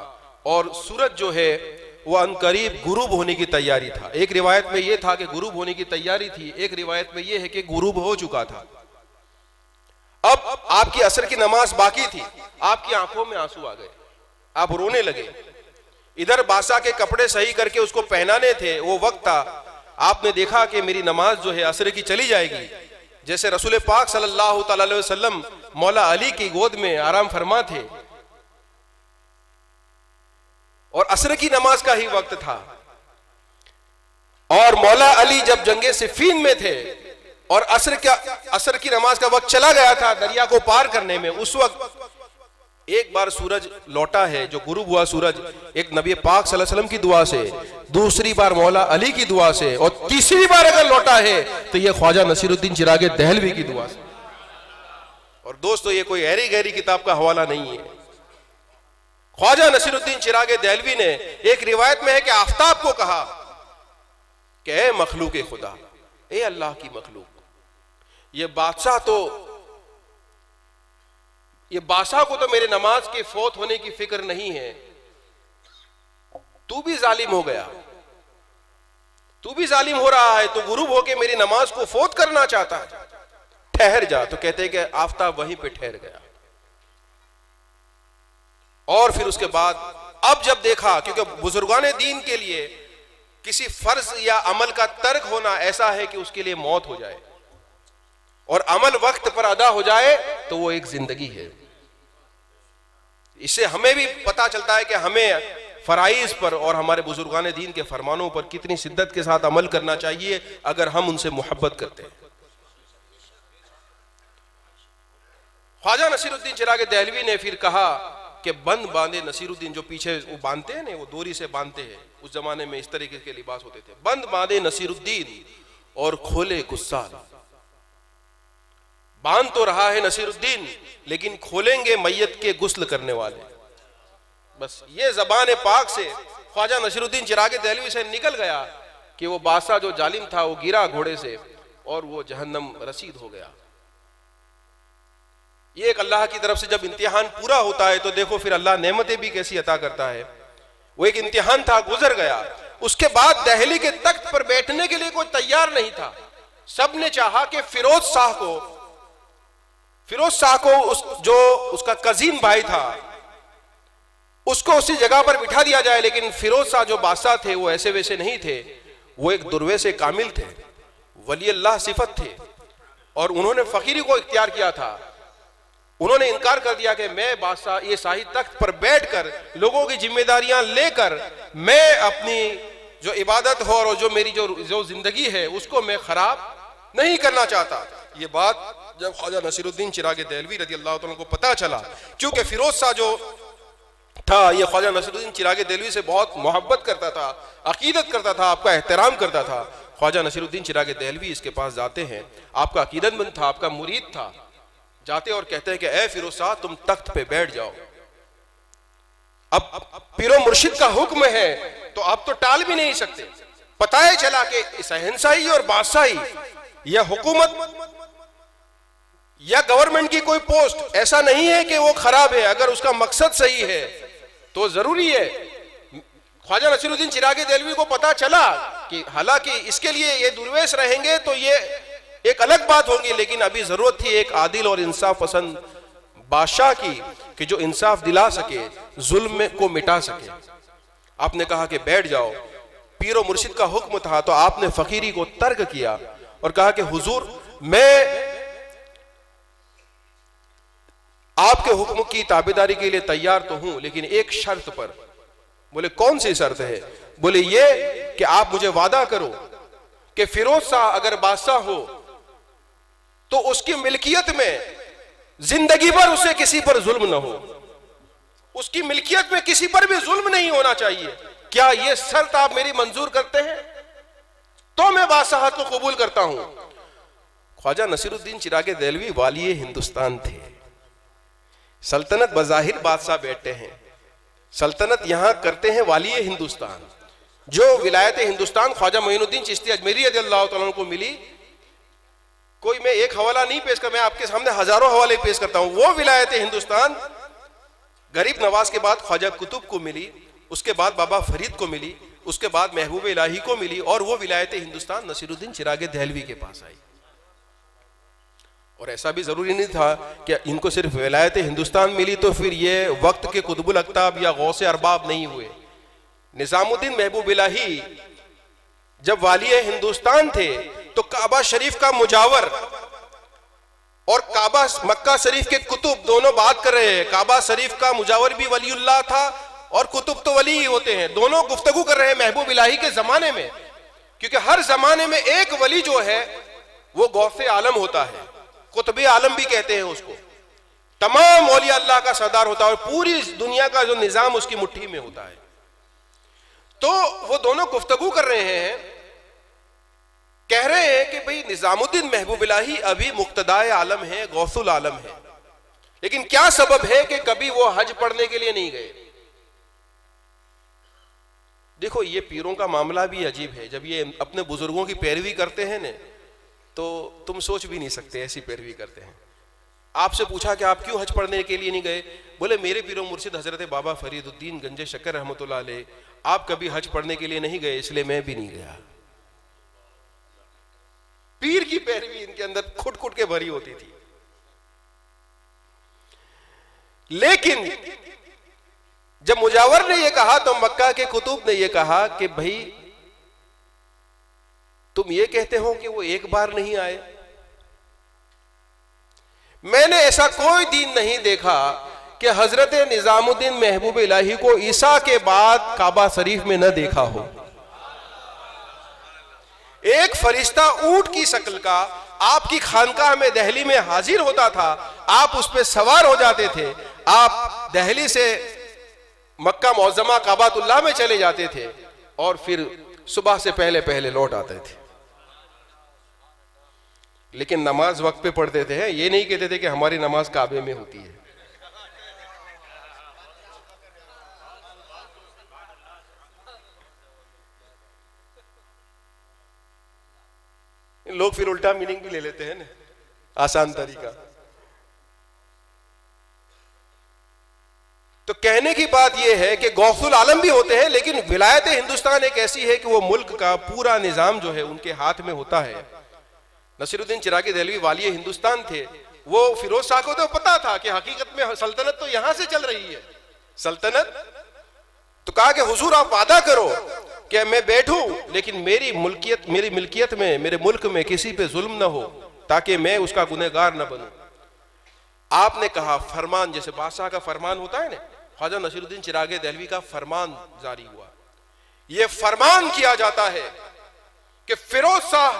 और सूरज जो है वह अनकरीब गुरूब होने की तैयारी था। एक रिवायत में यह था कि गुरूब होने की तैयारी थी, एक रिवायत में यह है कि गुरूब हो चुका था। अब आपकी असर की नमाज बाकी थी, आपकी आंखों में आंसू आ गए, आप रोने लगे। इधर बादशाह के कपड़े सही करके उसको पहनाने थे, वो वक्त था, आपने देखा कि मेरी नमाज जो है असर की चली जाएगी। जैसे रसूल पाक सल्लल्लाहु अलैहि वसल्लम मौला अली की गोद में आराम फरमा थे और असर की नमाज का ही वक्त था, और मौला अली जब जंगे सिफ़ीन में थे और असर की नमाज का वक्त चला गया था दरिया को पार करने में, उस वक्त एक बार सूरज लौटा है, जो गुरूब हुआ सूरज, एक नबी पाक सल्लल्लाहु अलैहि वसल्लम की दुआ से, दूसरी बार मौला अली की दुआ से, और तीसरी बार अगर लौटा है तो यह ख्वाजा नसीरुद्दीन चिरागे दहलवी की दुआ से। और दोस्तों, ये कोई ऐरी गहरी किताब का हवाला नहीं है। ख्वाजा नसीरुद्दीन चिरागे दहलवी ने, एक रिवायत में है कि आफताब को कहा कि ए मखलूक खुदा, ए अल्लाह की मखलूक, ये बादशाह को तो मेरे नमाज के फौत होने की फिक्र नहीं है, तू भी जालिम हो गया, तू भी जालिम हो रहा है, तो गुरूब होके मेरी नमाज को फौत करना चाहता है, ठहर जा। तो कहते हैं कि आफताब वहीं पे ठहर गया। और फिर उसके बाद अब जब देखा, क्योंकि बुजुर्गान दीन के लिए किसी फर्ज या अमल का तर्क होना ऐसा है कि उसके लिए मौत हो जाए, और अमल वक्त पर अदा हो जाए तो वो एक जिंदगी है। इससे हमें भी पता चलता है कि हमें फराइज पर और हमारे बुजुर्गान दीन के फरमानों पर कितनी शिद्दत के साथ अमल करना चाहिए अगर हम उनसे मोहब्बत करते हैं। ख्वाजा नसीरुद्दीन चिरागे दहलवी ने फिर कहा कि बंद बांधे नसीरुद्दीन, जो पीछे वो बांधते हैं ना, वो डोरी से बांधते हैं, उस जमाने में इस तरीके के लिबास होते थे, बंद बांधे नसीरुद्दीन और खोले कुस्साल। बांध तो रहा है नसीरुद्दीन, लेकिन खोलेंगे मैयत के गुस्ल करने वाले। बस ये ज़बान पाक से ख्वाजा नसीरुद्दीन चिरागे दहलवी से निकल गया कि वो बादशाह जो जालिम था वो गिरा घोड़े से और वो जहन्नम रसीद हो गया। ये एक अल्लाह की तरफ से जब इम्तिहान पूरा होता है तो देखो फिर अल्लाह नेमतें भी कैसी अता करता है। वो एक इम्तिहान था, गुजर गया। उसके बाद दिल्ली के तख्त पर बैठने के लिए कोई तैयार नहीं था। सबने चाहा कि फिरोज शाह को उसका कजीन भाई था उसको उसी जगह पर बिठा दिया जाए, लेकिन फिरोज शाह जो बादशाह थे वो ऐसे वैसे नहीं थे, वो एक दुर्वे से कामिल थे, वली अल्लाह सिफत थे, और उन्होंने फकीरी को इख्तियार किया था। उन्होंने इनकार कर दिया कि मैं बादशाह ये शाही तख्त पर बैठकर लोगों की जिम्मेदारियां लेकर मैं अपनी जो इबादत हो और जो मेरी जो जिंदगी है उसको मैं खराब नहीं करना चाहता। ये बात जब ख्वाजा नसीरुद्दीन चिरागे दहलवी रज़ी अल्लाह तआला को पता चला, क्योंकि फिरोज शाह जो था ये ख्वाजा नसीरुद्दीन चिरागे दहलवी से बहुत मोहब्बत करता था, अकीदत करता था, आपका एहतराम करता था। ख्वाजा नसीरुद्दीन चिरागे दहलवी इसके पास जाते हैं, आपका अकीदतमंद था, आपका मुरीद था, जाते और कहते हैं कि ए फिरोज शाह तुम तख्त पे बैठ जाओ। अब पीरो मुर्शिद का हुक्म है तो आप तो टाल भी नहीं सकते। पता है चला कि शहंशाही और बादशाही या हुकूमत या गवर्नमेंट की कोई पोस्ट ऐसा नहीं है कि वो खराब है, अगर उसका मकसद सही है तो जरूरी है। ख्वाजा नसीरुद्दीन चिरागे दहलवी को पता चला कि हालांकि इसके लिए ये दुर्वेश रहेंगे तो ये एक अलग बात होगी, लेकिन अभी जरूरत थी एक आदिल और इंसाफ पसंद बादशाह की कि जो इंसाफ दिला सके, जुल्म को मिटा सके। आपने कहा कि बैठ जाओ। पीरो मुर्शिद का हुक्म था तो आपने फकीरी को तर्क किया और कहा कि हुजूर मैं आपके हुक्म की ताबेदारी के लिए तैयार तो हूं, लेकिन एक शर्त पर। बोले कौन सी शर्त है? बोले ये कि आप मुझे वादा करो कि फिरोज शाह अगर बादशाह हो तो उसकी मिल्कियत में जिंदगी भर उसे किसी पर जुल्म न हो, उसकी मिल्कियत में किसी पर भी जुल्म नहीं होना चाहिए। क्या यह शर्त आप मेरी मंजूर करते हैं? तो मैं बादशाहत को कबूल करता हूं। ख्वाजा नसीरुद्दीन चिरागे दहलवी वाली हिंदुस्तान थे, सल्तनत बज़ाहिर बादशाह बैठे हैं, सल्तनत यहां करते हैं वाली हिंदुस्तान। जो विलायत हिंदुस्तान ख्वाजा मोइनुद्दीन चिश्ती अजमेरी रज़ियल्लाहु तआला को मिली, कोई मैं एक हवाला नहीं पेश कर, मैं आपके सामने हजारों हवाले पेश करता हूं। वो विलायत हिंदुस्तान गरीब नवाज के बाद ख्वाजा कुतुब को मिली, उसके बाद बाबा फरीद को मिली, उसके बाद महबूब इलाही को मिली, और वो विलायत हिंदुस्तान नसीरुद्दीन चिरागे दहलवी के पास आई। और ऐसा भी जरूरी नहीं था कि इनको सिर्फ विलायत हिंदुस्तान मिली तो फिर ये वक्त के कुतुबुल अक्ताब या गौसे अरबाब नहीं हुए। निजामुद्दीन महबूब इलाही जब वाली हिंदुस्तान थे तो काबा शरीफ का मुजावर और काबा मक्का शरीफ के कुतुब दोनों बात कर रहे हैं। काबा शरीफ का मुजावर भी वलीउल्लाह था और कुतुब तो वली ही होते हैं, दोनों गुफ्तगू कर रहे हैं महबूब इलाही के जमाने में, क्योंकि हर जमाने में एक वली जो है वो गौसे आलम होता है, कुतुब आलम भी कहते हैं उसको। तमाम औलिया अल्लाह का सरदार होता है और पूरी दुनिया का जो निजाम उसकी मुट्ठी में होता है। तो वो दोनों गुफ्तगू कर रहे हैं, कह रहे हैं कि भाई निजामुद्दीन महबूब इलाही अभी मुक्तदाए आलम है, गौसुल आलम है, लेकिन क्या सबब है कि कभी वो हज पढ़ने के लिए नहीं गए। देखो ये पीरों का मामला भी अजीब है, जब ये अपने बुजुर्गों की पैरवी करते हैं ना तो तुम सोच भी नहीं सकते ऐसी पैरवी करते हैं। आपसे पूछा कि आप क्यों हज पढ़ने के लिए नहीं गए, बोले मेरे पीरो मुर्शिद हजरत बाबा फरीदुद्दीन गंजे शक्कर रहमतुल्लाह अलैह आप कभी हज पढ़ने के लिए नहीं गए, इसलिए मैं भी नहीं गया। पीर की पैरवी इनके अंदर खुट खुट के भरी होती थी। लेकिन जब मुजावर ने यह कहा तो मक्का के कुतुब ने यह कहा कि भाई तुम ये कहते हो कि वो एक बार नहीं आए, मैंने ऐसा कोई दिन नहीं देखा कि हजरत निजामुद्दीन महबूब इलाही को ईसा के बाद काबा शरीफ में न देखा हो। एक फरिश्ता ऊंट की शक्ल का आपकी खानकाह में दिल्ली में हाजिर होता था, आप उस पर सवार हो जाते थे, आप दिल्ली से मक्का मौजमा काबातुल्लाह में चले जाते थे और फिर सुबह से पहले पहले लौट आते थे। लेकिन नमाज वक्त पे पढ़ते थे, ये नहीं कहते थे कि हमारी नमाज काबे में होती है। लोग फिर उल्टा मीनिंग भी ले लेते हैं ना, आसान तरीका। तो कहने की बात यह है कि गौसुल आलम भी होते हैं, लेकिन विलायत हिंदुस्तान एक ऐसी है कि वो मुल्क का पूरा निजाम जो है उनके हाथ में होता है। नसीरुद्दीन चिरागी दहलवी वाली हिंदुस्तान थे, वो फिरोज शाह को तो पता था कि हकीकत में सल्तनत तो यहां से चल रही है सल्तनत। तो कहा कि हुजूर आप वादा करो कि मैं बैठूं लेकिन मेरी मिल्कियत में, मेरे मुल्क में किसी पे जुल्म ना हो, ताकि मैं उसका गुनहगार न बनूं। आपने कहा फरमान, जैसे बादशाह का फरमान होता है ना, ख्वाजा नसीरुद्दीन चिरागे दहलवी का फरमान जारी हुआ। यह फरमान किया जाता है कि फिरोज शाह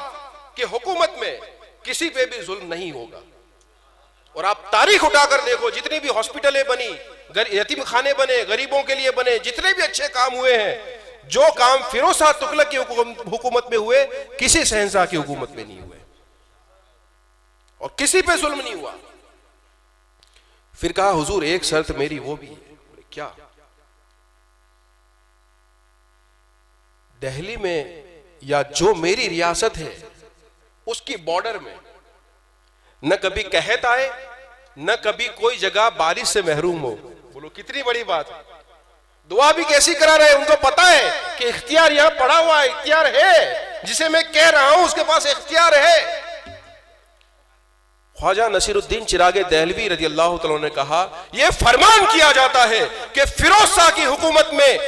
की हुकूमत में किसी पे भी जुल्म नहीं होगा। और आप तारीख उठाकर देखो, जितनी भी हॉस्पिटलें बनी, यतीम खाने बने, गरीबों के लिए बने, जितने भी अच्छे काम हुए हैं, जो काम फिरोज शाह तुगलक की हुकूमत में हुए किसी शहंशाह की हुकूमत में नहीं हुए, और किसी पे जुल्म नहीं हुआ। फिर कहा हुजूर एक शर्त मेरी वो भी है। क्या? दिल्ली में या जो मेरी रियासत है उसकी बॉर्डर में न कभी कहत आए, न कभी कोई जगह बारिश से महरूम हो। बोलो कितनी बड़ी बात है। दुआ भी कैसी करा रहे, उनको पता है कि इख्तियार यहां पड़ा हुआ है, इख्तियार है, जिसे मैं कह रहा हूं उसके पास इख्तियार है। ख्वाजा नसीरुद्दीन चिरागे दहलवी रज़ियल्लाहु तआला ने कहा यह फरमान किया जाता है कि फिरोज शाह की हुकूमत में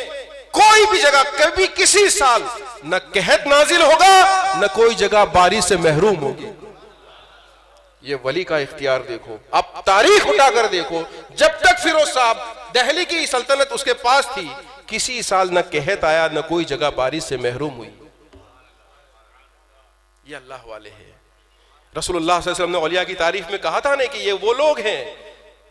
कोई भी जगह कभी किसी साल न कहत नाजिल होगा, न कोई जगह बारिश से महरूम होगी। ये वली का इख्तियार देखो। अब तारीख उठाकर देखो, जब तक फिरोज साहब दिल्ली की सल्तनत उसके पास थी, किसी साल न कहत आया, न कोई जगह बारिश से महरूम हुई। ये अल्लाह वाले हैं। रसूलुल्लाह सल्लल्लाहु अलैहि वसल्लम ने औलिया की तारीफ में कहा था ना कि ये वो लोग हैं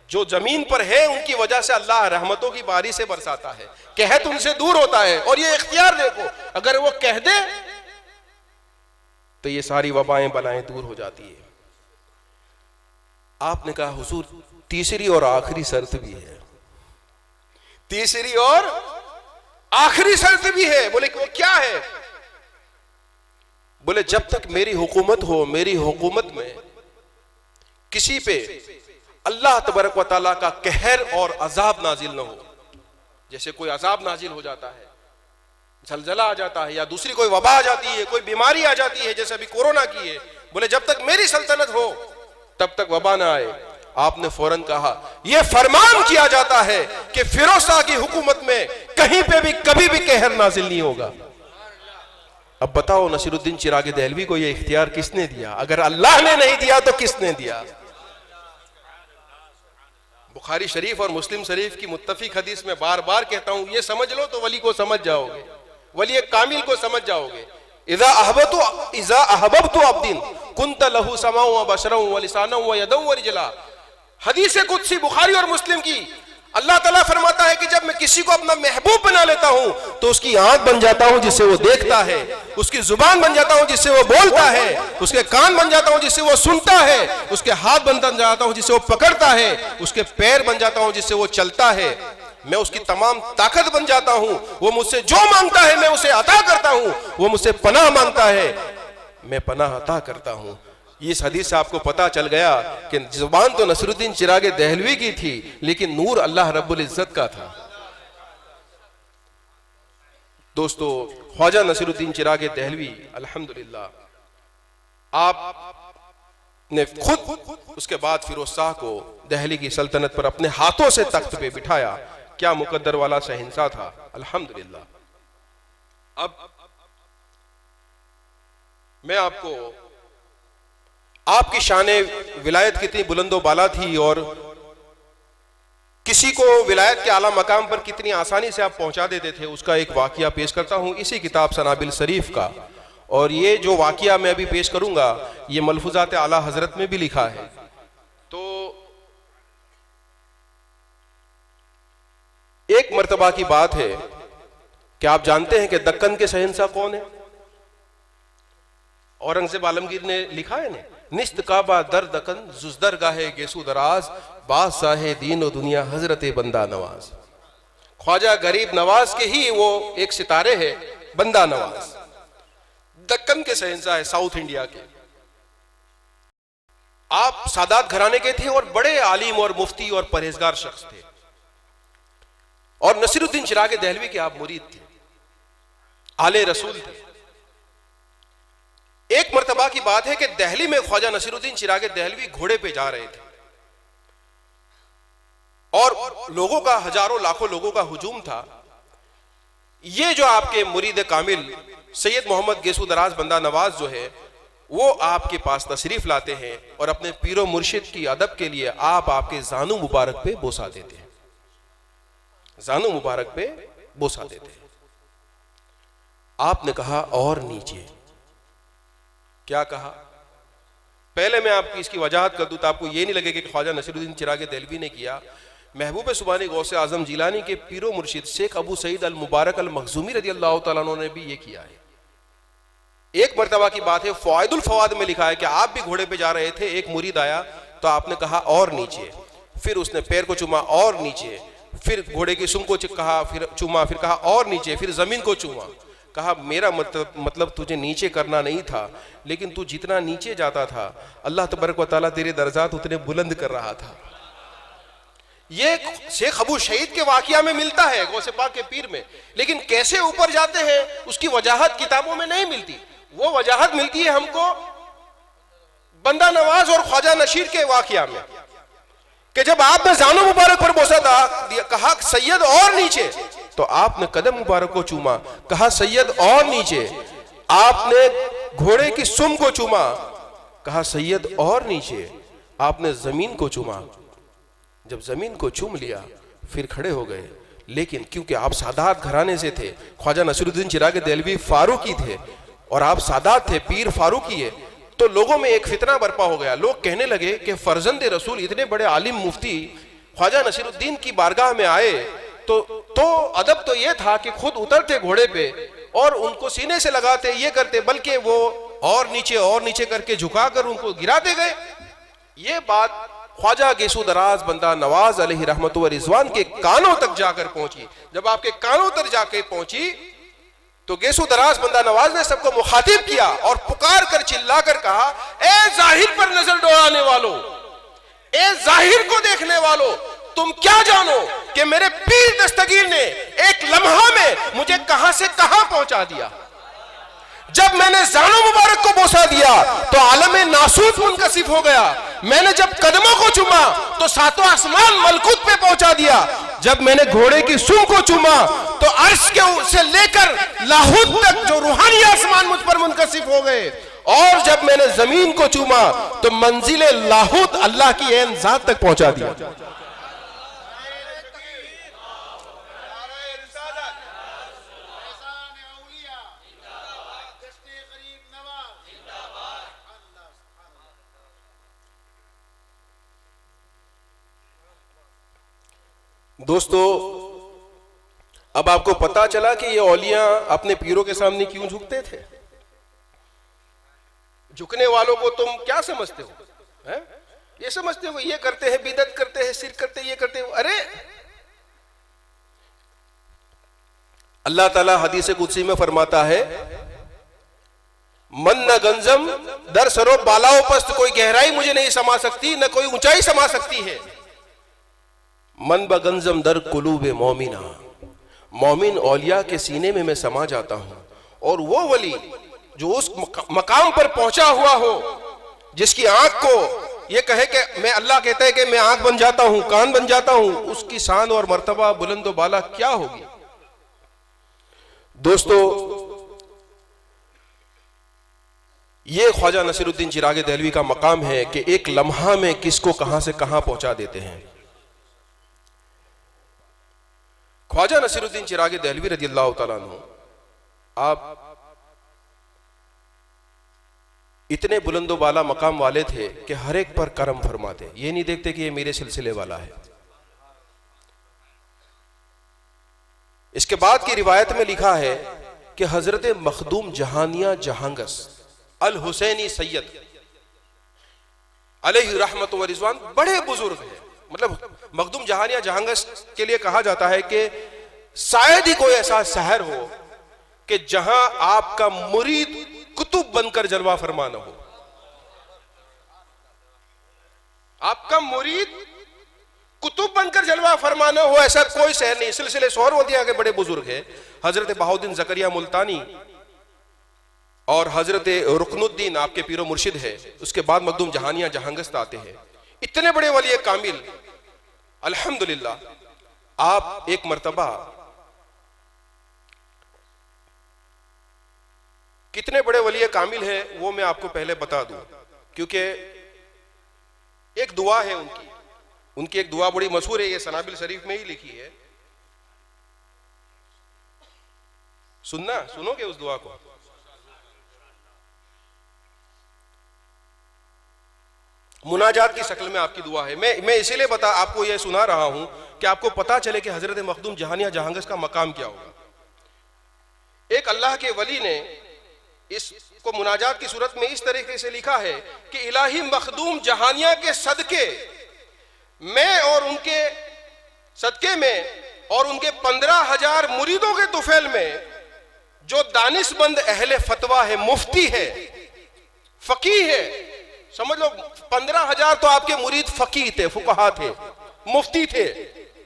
जो जमीन पर है, उनकी वजह से अल्लाह रहमतों की बारिश से बरसाता है, कहत उनसे दूर होता है। और ये इख्तियार देखो, अगर वो कह दे तो ये सारी वबाएं बलाएं दूर हो जाती है। आपने कहा हुजूर तीसरी और आखिरी शर्त भी है। तीसरी और आखिरी शर्त भी है। बोले वो क्या है? बोले जब तक मेरी हुकूमत हो, मेरी हुकूमत में किसी पे अल्लाह तबारक व तआला का कहर और अजाब नाजिल न हो। जैसे कोई अजाब नाजिल हो जाता है, जलजला आ जाता है, या दूसरी कोई वबा आ जाती है, कोई बीमारी आ जाती है, जैसे अभी कोरोना की है। बोले जब तक मेरी सल्तनत हो तब तक वबा ना आए। आपने फौरन कहा यह फरमान किया जाता है कि फिरोज शाह की हुकूमत में कहीं पे भी कभी भी कहर नाजिल नहीं होगा। अब बताओ नसीरुद्दीन चिराग दहलवी को यह इख्तियार किसने दिया? अगर अल्लाह ने नहीं दिया तो किसने दिया? बुखारी शरीफ और मुस्लिम शरीफ की मुत्तफिक हदीस में बार बार कहता हूं, ये समझ लो तो वली को समझ जाओगे, वली कामिल को समझ जाओगे। इज़ा अहबब्तु अब्दिन कुंत लहू समाउ व बशरउ व लिसानउ व यदउ व रिजला। हदीस कुदसी बुखारी और मुस्लिम की। अल्लाह ताला फरमाता है कि जब मैं किसी को अपना महबूब बना लेता हूं तो उसकी आंख बन जाता हूं जिससे वो देखता है, उसकी जुबान बन जाता हूं जिससे वो बोलता है, उसके कान बन जाता हूं जिससे वो सुनता है, उसके हाथ बन जाता हूं जिससे वो पकड़ता है, उसके पैर बन जाता हूं जिससे वो चलता है। मैं उसकी तमाम ताकत बन जाता हूं। वो मुझसे जो मांगता है मैं उसे अता करता हूं। वो मुझसे पनाह मांगता है, मैं पनाह अता करता हूं। इस हदीस से आपको पता चल गया कि जुबान तो नसरुद्दीन चिराग दहलवी की थी, लेकिन नूर अल्लाह रब्बुल इज्जत का था। दोस्तों, ख्वाजा नसरुद्दीन चिराग दहलवी अल्हम्दुलिल्लाह आपने खुद उसके बाद फिरोज शाह को दहली की सल्तनत पर अपने हाथों से तख्त पे बिठाया। क्या मुकद्दर वाला शहंशाह था, अल्हम्दुलिल्लाह। अब मैं आपको आपकी शान विलायत कितनी बुलंदो बाला थी और किसी को विलायत के आला मकाम पर कितनी आसानी से आप पहुंचा देते थे, उसका एक वाकया पेश करता हूं इसी किताब सनाबिल शरीफ का। और ये जो वाकया मैं अभी पेश करूंगा ये मलफूजात आला हजरत में भी लिखा है। तो एक मर्तबा की बात है कि आप जानते हैं कि दक्कन के शहंशाह कौन है? औरंगजेब आलमगीर ने लिखा है ना, निस्त काबा दर दकन जुजदर गाहे गेसू दराज बादशाह दीन और दुनिया हजरत बंदा नवाज। ख्वाजा गरीब नवाज के ही वो एक सितारे है, बंदा नवाज दक्कन के शहंशाह है, साउथ इंडिया के। आप सादात घराने के थे और बड़े आलिम और मुफ्ती और परहेजगार शख्स थे। और नसीरुद्दीन चिराग दहलवी के आप मुरीद थे, आले रसूल थे। एक मर्तबा की बात है कि दिल्ली में ख्वाजा नसीरुद्दीन चिराग दहलवी घोड़े पे जा रहे थे और लोगों का, हजारों लाखों लोगों का हुजूम था। ये जो आपके मुरीद कामिल सैयद मोहम्मद गेसू दराज बंदा नवाज जो है वो आपके पास तशरीफ लाते हैं और अपने पीरो मुर्शिद की अदब के लिए आप आपके जानू मुबारक पे बोसा देते हैं, जानू मुबारक पे बोसा देते हैं। आपने कहा और नीचे। क्या कहा? पहले मैं आपकी इसकी वजाहत कर दूं तो आपको ये नहीं लगेगा कि ख्वाजा नसीरुद्दीन चिराग दहलवी ने किया। महबूब सुबानी गौसे आजम जिलानी के पीरो मुर्शिद शेख अबू सईद अल मुबारक अल मखजूमी रज़ी अल्लाह तआला अन्हु ने भी ये किया है। एक मर्तबा की बात है, फ़वाइदुल फ़वाद में लिखा है कि आप भी घोड़े पे जा रहे थे, एक मुरीद आया तो आपने कहा और नीचे, फिर उसने पैर को चूमा और नीचे, फिर घोड़े की सुम को कहा, फिर चूमा, फिर कहा और नीचे, फिर जमीन को चूमा। कहा मेरा मतलब तुझे नीचे करना नहीं था, लेकिन तू जितना नीचे जाता था अल्लाह तबारक व तआला तेरे दर्जात उतने बुलंद कर रहा था। ये शेख अबू शहीद के वाकया में मिलता है, गौसे पाक के पीर में, लेकिन कैसे ऊपर जाते हैं उसकी वजाहत किताबों में नहीं मिलती। वो वजाहत मिलती है हमको बंदा नवाज और ख्वाजा नशीर के वाकया में कि जब आपने जानो मुबारक पर बोसा था, कहा सैयद और नीचे, तो आपने कदम मुबारक को चूमा, कहा सैयद और नीचे। आपने घोड़े की सुम को चूमा, कहा सैयद और नीचे। आपने जमीन को चूमा, जब जमीन को चूम लिया फिर खड़े हो गए। लेकिन क्योंकि आप सादात घराने से थे, ख्वाजा नसीरुद्दीन चिराग दहलवी फारूकी थे और आप सादात थे, पीर फारूकी है, तो लोगों में एक फितना बर्पा हो गया। लोग कहने लगे कि फर्जंद रसूल इतने बड़े आलिम मुफ्ती ख्वाजा नसीरुद्दीन की बारगाह में आए तो अदब तो यह था कि खुद उतरते घोड़े पे और उनको सीने से लगाते, ये करते, बल्कि वो और नीचे करके झुकाकर उनको गिराते गए। ये बात ख्वाजा गेसू दराज बंदा नवाज अलैहि रहमत व रिजवान के कानों तक जाकर पहुंची। जब आपके कानों तक जाकर पहुंची तो गेसू दराज बंदा नवाज ने सबको मुखातिब किया और पुकार कर चिल्ला कर कहा, ए जाहिर पर नजर दौड़ाने वालों, ए जाहिर को देखने वालों, तुम क्या जानो कि मेरे पीर दस्तगीर ने एक लम्हा में मुझे कहां से कहां पहुंचा दिया। जब मैंने जानो मुबारक को बोसा दिया तो आलम नासूत मुनकसिफ हो गया। मैंने जब कदमों को चूमा तो सातों आसमान मलकुत पे पहुंचा दिया। जब मैंने घोड़े की सूंह को चूमा तो अर्श के से लेकर लाहौत तक जो रूहानी आसमान मुझ पर मुनकसिफ हो गए। और जब मैंने जमीन को चूमा तो मंजिले लाहौत अल्लाह की ऐन जात तक पहुंचा दिया। दोस्तों, अब आपको पता चला कि ये औलिया अपने पीरों के सामने क्यों झुकते थे। झुकने वालों को तुम क्या समझते हो? है? ये समझते हो ये करते हैं, बिदअत करते हैं, शिर्क करते हैं, ये करते हैं। अरे अल्लाह ताला हदीस कुदसी में फरमाता है, मन न गंजम दर सरो बालाओ पस्त, कोई गहराई मुझे नहीं समा सकती, न कोई ऊंचाई समा सकती है। मन बगंजम दर कुलूबे मोमिना, मोमिन औलिया के सीने में मैं समा जाता हूं। और वो वली जो उस मकाम पर पहुंचा हुआ हो, जिसकी आंख को ये कहे कि मैं, अल्लाह कहता है कि मैं आंख बन जाता हूं, कान बन जाता हूं, उसकी शान और मर्तबा बुलंद बाला क्या होगी। दोस्तों, ये ख्वाजा नसीरुद्दीन चिराग दहलवी का मकाम है कि एक लम्हा में किसको कहां से कहां पहुंचा देते हैं। ख्वाजा नसीरुद्दीन चिराग दहलवी रज़ियल्लाहु ताला अन्हु, आप इतने बुलंदो बाला मकाम वाले थे कि हर एक पर करम फरमाते, ये नहीं देखते कि ये मेरे सिलसिले वाला है। इसके बाद की रिवायत में लिखा है कि हजरत मखदूम जहानिया जहांगस अल हुसैनी सैयद अलैहि रहमत व रिजवान बड़े बुजुर्ग हैं। मतलब मखदूम जहानिया जहांगस के लिए कहा जाता है कि शायद ही कोई ऐसा शहर हो कि जहां आपका मुरीद कुतुब बनकर जलवा फरमा न हो। आपका मुरीद कुतुब बनकर जलवा फरमा न हो, ऐसा कोई शहर नहीं। सिलसिले सोहरवर्दिया के बड़े बुजुर्ग हैं, हजरत बहाउद्दीन जकरिया मुल्तानी और हजरत रुकनुद्दीन आपके पीरो मुर्शिद है। उसके बाद मखदूम जहानिया जहांगस्त आते हैं। इतने बड़े वली कामिल, अल्हम्दुलिल्लाह। आप एक मर्तबा कितने बड़े वली कामिल है वो मैं आपको पहले बता दूं, क्योंकि एक दुआ है उनकी एक दुआ बड़ी मशहूर है, ये सनाबिल शरीफ में ही लिखी है। सुनोगे उस दुआ को? मुनाजात की शक्ल में आपकी दुआ है। मैं इसीलिए आपको यह सुना रहा हूं कि आपको पता चले कि हजरत मखदूम जहानिया जहांगस का मकाम क्या होगा। एक अल्लाह के वली ने इसको मुनाजात की सूरत में इस तरीके से लिखा है कि इलाही मखदूम जहानिया के सदके में और उनके सदके में और उनके 15,000 मुरीदों के तुफैल में जो दानिशमंद अहले फतवा है, मुफ्ती है, फकीह है, समझ लो 15,000 तो आपके मुरीद फकीह थे, फुकहा थे, मुफ्ती थे,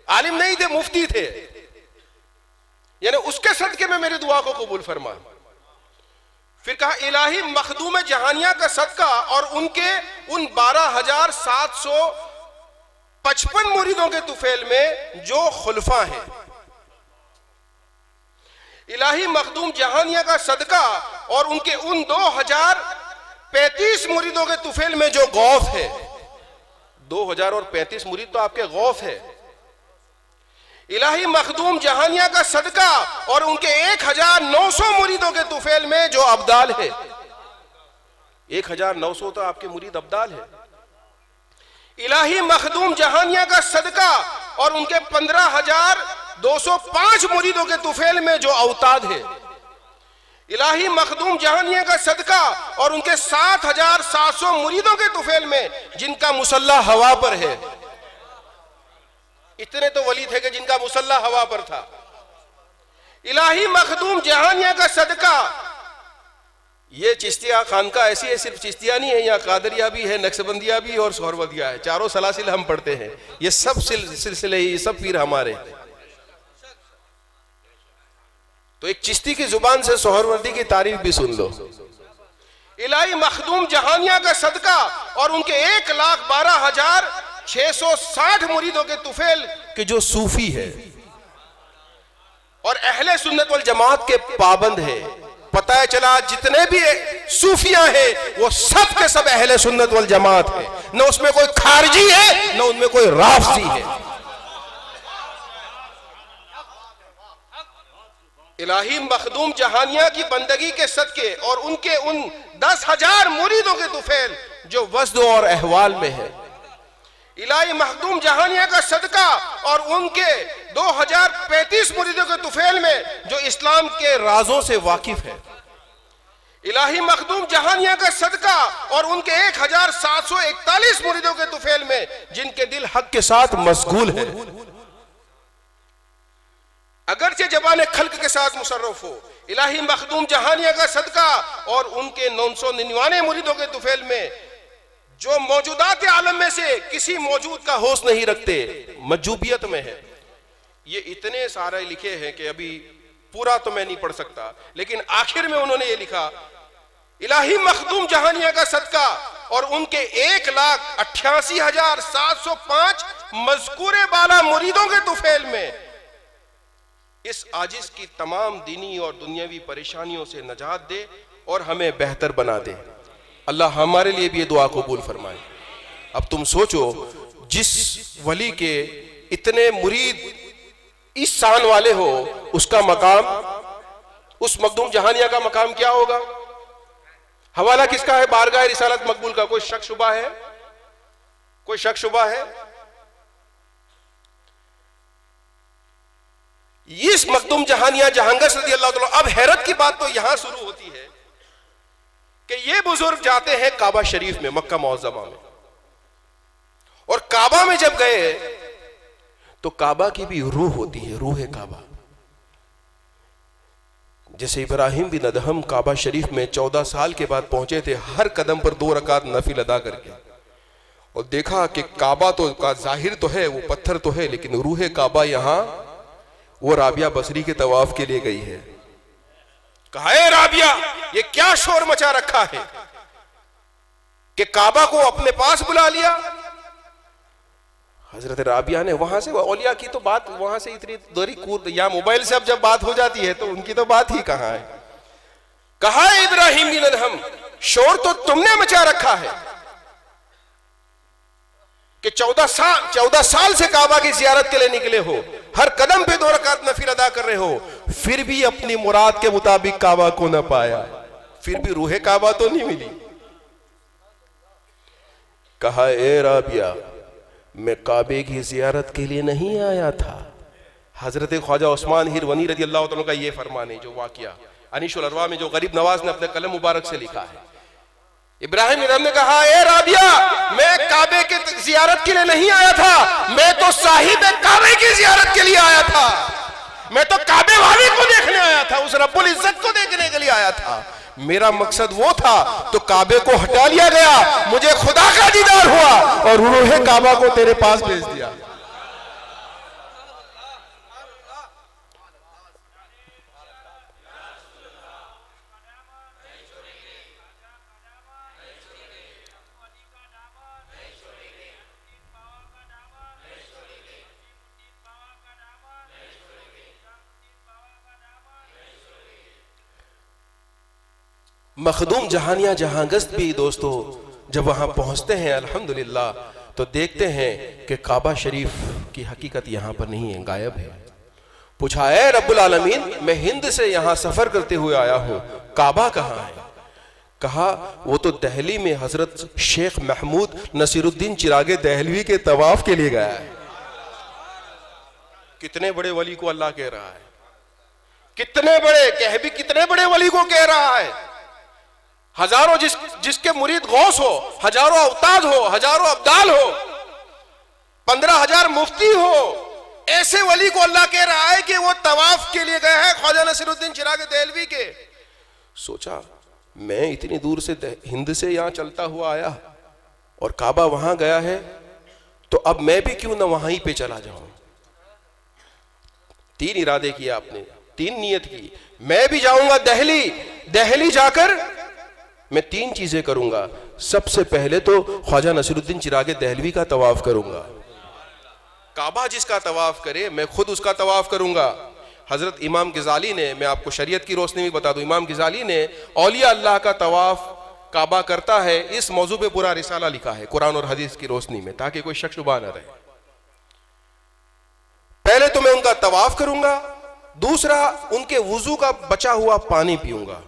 आलिम नहीं थे, मुफ्ती थे, यानी उसके सदके में मेरी दुआ को कबूल फरमा। फिर कहा इलाही मखदूम जहानिया का सदका और उनके उन 12,755 मुरीदों के तुफैल में जो खुलफा हैं, इलाही मखदूम जहानिया का सदका और उनके उन 2,035 मुरीदों के तुफैल में जो गौफ है, 2035 मुरीद तो आपके गौफ है। इलाही मखदूम जहानिया का सदका और उनके 1,900 मुरीदों के तुफैल में जो अब्दाल है, 1,900 तो आपके मुरीद अब्दाल है। इलाही मखदूम जहानिया का सदका और उनके 15,205 मुरीदों के तुफैल में जो अवताद है। इलाही मखदूम जहानिया का सदका और उनके 7,700 मुरीदों के तुफेल में जिनका मुसल्ला हवा पर है। इतने तो वली थे कि जिनका मुसल्ला हवा पर था। इलाही मखदूम जहानिया का सदका, ये चिश्तिया खानका ऐसी है, सिर्फ चिश्तिया नहीं है, यहाँ कादरिया भी है, नक्शबंदिया भी और सोहरवदिया है। चारों सलासिल हम पढ़ते हैं। ये सब सिलसिले, ये सब पीर हमारे। तो एक चिश्ती की जुबान से सोहरवर्दी की तारीफ भी सुन लो। इलाही मखदूम जहानिया का सदका और उनके 1,12,660 मुरीदों के तुफेल के जो सूफी है और अहले सुन्नत वल जमात के पाबंद है। पता है चला जितने भी सूफिया हैं वो सब के सब अहले सुन्नत वल जमात है। न उसमें कोई खारजी है, न उनमें कोई राफजी है। इलाही मखदूम जहानिया की बंदगी के सदके और उनके उन 10,000 मुरीदों के तुफेल जो वज़्द और अहवाल में है। इलाही मखदूम जहानिया का सदका और उनके 2,035 मुरीदों के तुफेल में जो इस्लाम के राजों से वाकिफ है। इलाही मखदूम जहानिया का सदका और उनके 1,741 मुरीदों के तुफेल में जिनके दिल हक के साथ मशगूल है। अगरचे जबान खल्क के साथ मुसर्रफ हो। इलाही मखदूम जहानिया का सदका और उनके 999 मुरीदों के तुफेल में जो मौजूदात आलम में से किसी मौजूद का होश नहीं रखते, मजूबियत में है। ये इतने सारे लिखे हैं कि अभी पूरा तो मैं नहीं पढ़ सकता, लेकिन आखिर में उन्होंने ये लिखा, इलाही मखदूम जहानिया का सदका और उनके 1,88,705 मज़कूरे बाला मुरीदों के तुफेल में इस आजिज की तमाम दीनी और दुनियावी परेशानियों से नजात दे और हमें बेहतर बना दे। अल्लाह हमारे लिए भी ये दुआ कबूल फरमाए। अब तुम सोचो, जिस वली के इतने मुरीद इस शान वाले हो, उसका मकाम, उस मखदूम जहानिया का मकाम क्या होगा? हवाला किसका है? बारगाह रिसालत मकबूल का। कोई शक शुबा है? कोई शक शुबा है? इस मखदूम जहानिया जहांगीर रज़ी अल्लाह ताला। अब हैरत की बात तो यहां शुरू होती है कि ये बुजुर्ग जाते हैं काबा शरीफ में, मक्का मुअज़्ज़मा में, और काबा में जब गए तो काबा की भी रूह होती है, रूह काबा। जैसे इब्राहिम बिन अदहम काबा शरीफ में 14 साल के बाद पहुंचे थे, हर कदम पर 2 रकात नफिल अदा करके, और देखा कि काबा तो का जाहिर तो है, वो पत्थर तो है, लेकिन रूह काबा यहां वो राबिया बसरी के तवाफ के लिए गई है। कहा, ए राबिया, ये क्या शोर मचा रखा है कि काबा को अपने पास बुला लिया। हजरत राबिया ने वहां से, औलिया की तो बात वहां से इतनी दूरी कूद, या मोबाइल से अब जब बात हो जाती है तो उनकी तो बात ही कहां है। कहा, इब्राहिम बिन अदहम, शोर तो तुमने मचा रखा है कि 14 साल से काबा की जियारत के लिए निकले हो, हर कदम पे 2 रकात नफिल अदा कर रहे हो, फिर भी अपनी मुराद के मुताबिक काबा को न पाया, फिर भी रूहे काबा तो नहीं मिली। कहा, ए राबिया, मैं काबे की जियारत के लिए नहीं आया था। हजरत ख्वाजा उस्मान हिरवनी रज़ी अल्लाह तआला का ये फरमान है, जो वाक़या अनीशुल अरवा में जो गरीब नवाज ने अपने कलम मुबारक से लिखा है। इब्राहिम इधम ने कहा, ए राबिया, मैं काबे के जियारत के लिए नहीं आया था, मैं तो साहिब काबे की जियारत के लिए आया था। मैं तो काबे वाले को देखने आया था, उस रब्बुल इज्जत को देखने के लिए आया था। मेरा मकसद वो था, तो काबे को हटा लिया गया, मुझे खुदा का दीदार हुआ और रूहे काबा को तेरे पास भेज दिया। मखदूम जहानिया जहांगस्त भी दोस्तों जब वहां पहुंचते हैं अल्हम्दुलिल्लाह, तो देखते हैं कि काबा शरीफ की हकीकत यहां पर नहीं है, गायब है। पूछा, ए रब्बुल आलमीन, मैं हिंद से यहां सफर करते हुए आया हूं, काबा कहां है? कहा, वो तो दहली में हजरत शेख महमूद नसीरुद्दीन चिरागे दहलवी के तवाफ के लिए गया है। कितने बड़े वली को अल्लाह कह रहा है। कितने बड़े कह भी कितने बड़े वली को कह रहा है। हजारों जिसके मुरीद गौस हो, हजारों अवताद हो, हजारों अब्दाल हो, 15,000 मुफ्ती हो, ऐसे वली को अल्लाह कह रहा है कि वो तवाफ के लिए गए हैं ख्वाजा नसीरुद्दीन चिराग देहलवी के। सोचा मैं इतनी दूर से हिंद से यहां चलता हुआ आया और काबा वहां गया है, तो अब मैं भी क्यों ना वहीं पे चला जाऊं। 3 इरादे किए आपने, 3 नियत की। मैं भी जाऊंगा दिल्ली जाकर मैं 3 चीजें करूंगा। सबसे पहले तो ख्वाजा नसीरुद्दीन चिराग देहलवी का तवाफ करूंगा। काबा जिसका तवाफ करे मैं खुद उसका तवाफ करूंगा। हजरत इमाम गिजाली ने, मैं आपको शरीयत की रोशनी में बता दूं, इमाम गिजाली ने औलिया अल्लाह का तवाफ काबा करता है इस मौजू पे पूरा रिसाला लिखा है कुरान और हदीस की रोशनी में, ताकि कोई शक शुबा न रहे। पहले तो मैं उनका तवाफ करूंगा, दूसरा उनके वुजू का बचा हुआ पानी पीऊंगा।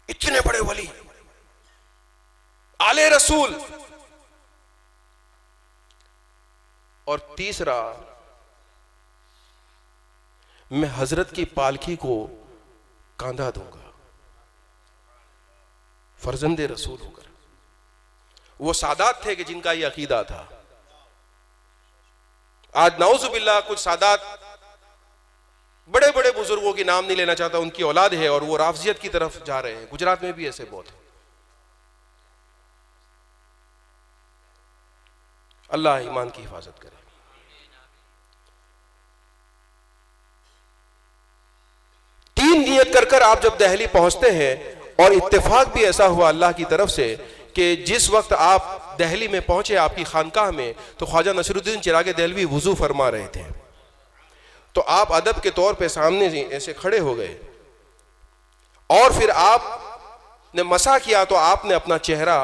इतने बड़े वली, आले रसूल। और तीसरा, मैं हजरत की पालकी को कांधा दूंगा फर्जंदे रसूल होकर। वो सादात थे कि जिनका ये अकीदा था। आज नाउजुबिल्लाह कुछ सादात, बड़े बड़े बुजुर्गों के नाम नहीं लेना चाहता, उनकी औलाद है और वो राफजियत की तरफ जा रहे हैं। गुजरात में भी ऐसे बहुत है। अल्लाह ईमान की हिफाजत करे। नियत कर कर आप जब दिल्ली पहुंचते हैं, और इत्तेफाक भी ऐसा हुआ अल्लाह की तरफ से कि जिस वक्त आप दिल्ली में पहुंचे आपकी खानकाह में, तो ख्वाजा नसीरुद्दीन चिराग देहलवी वुजू फरमा रहे थे। तो आप अदब के तौर पे सामने ऐसे खड़े हो गए और फिर आपने मसा किया, तो आपने अपना चेहरा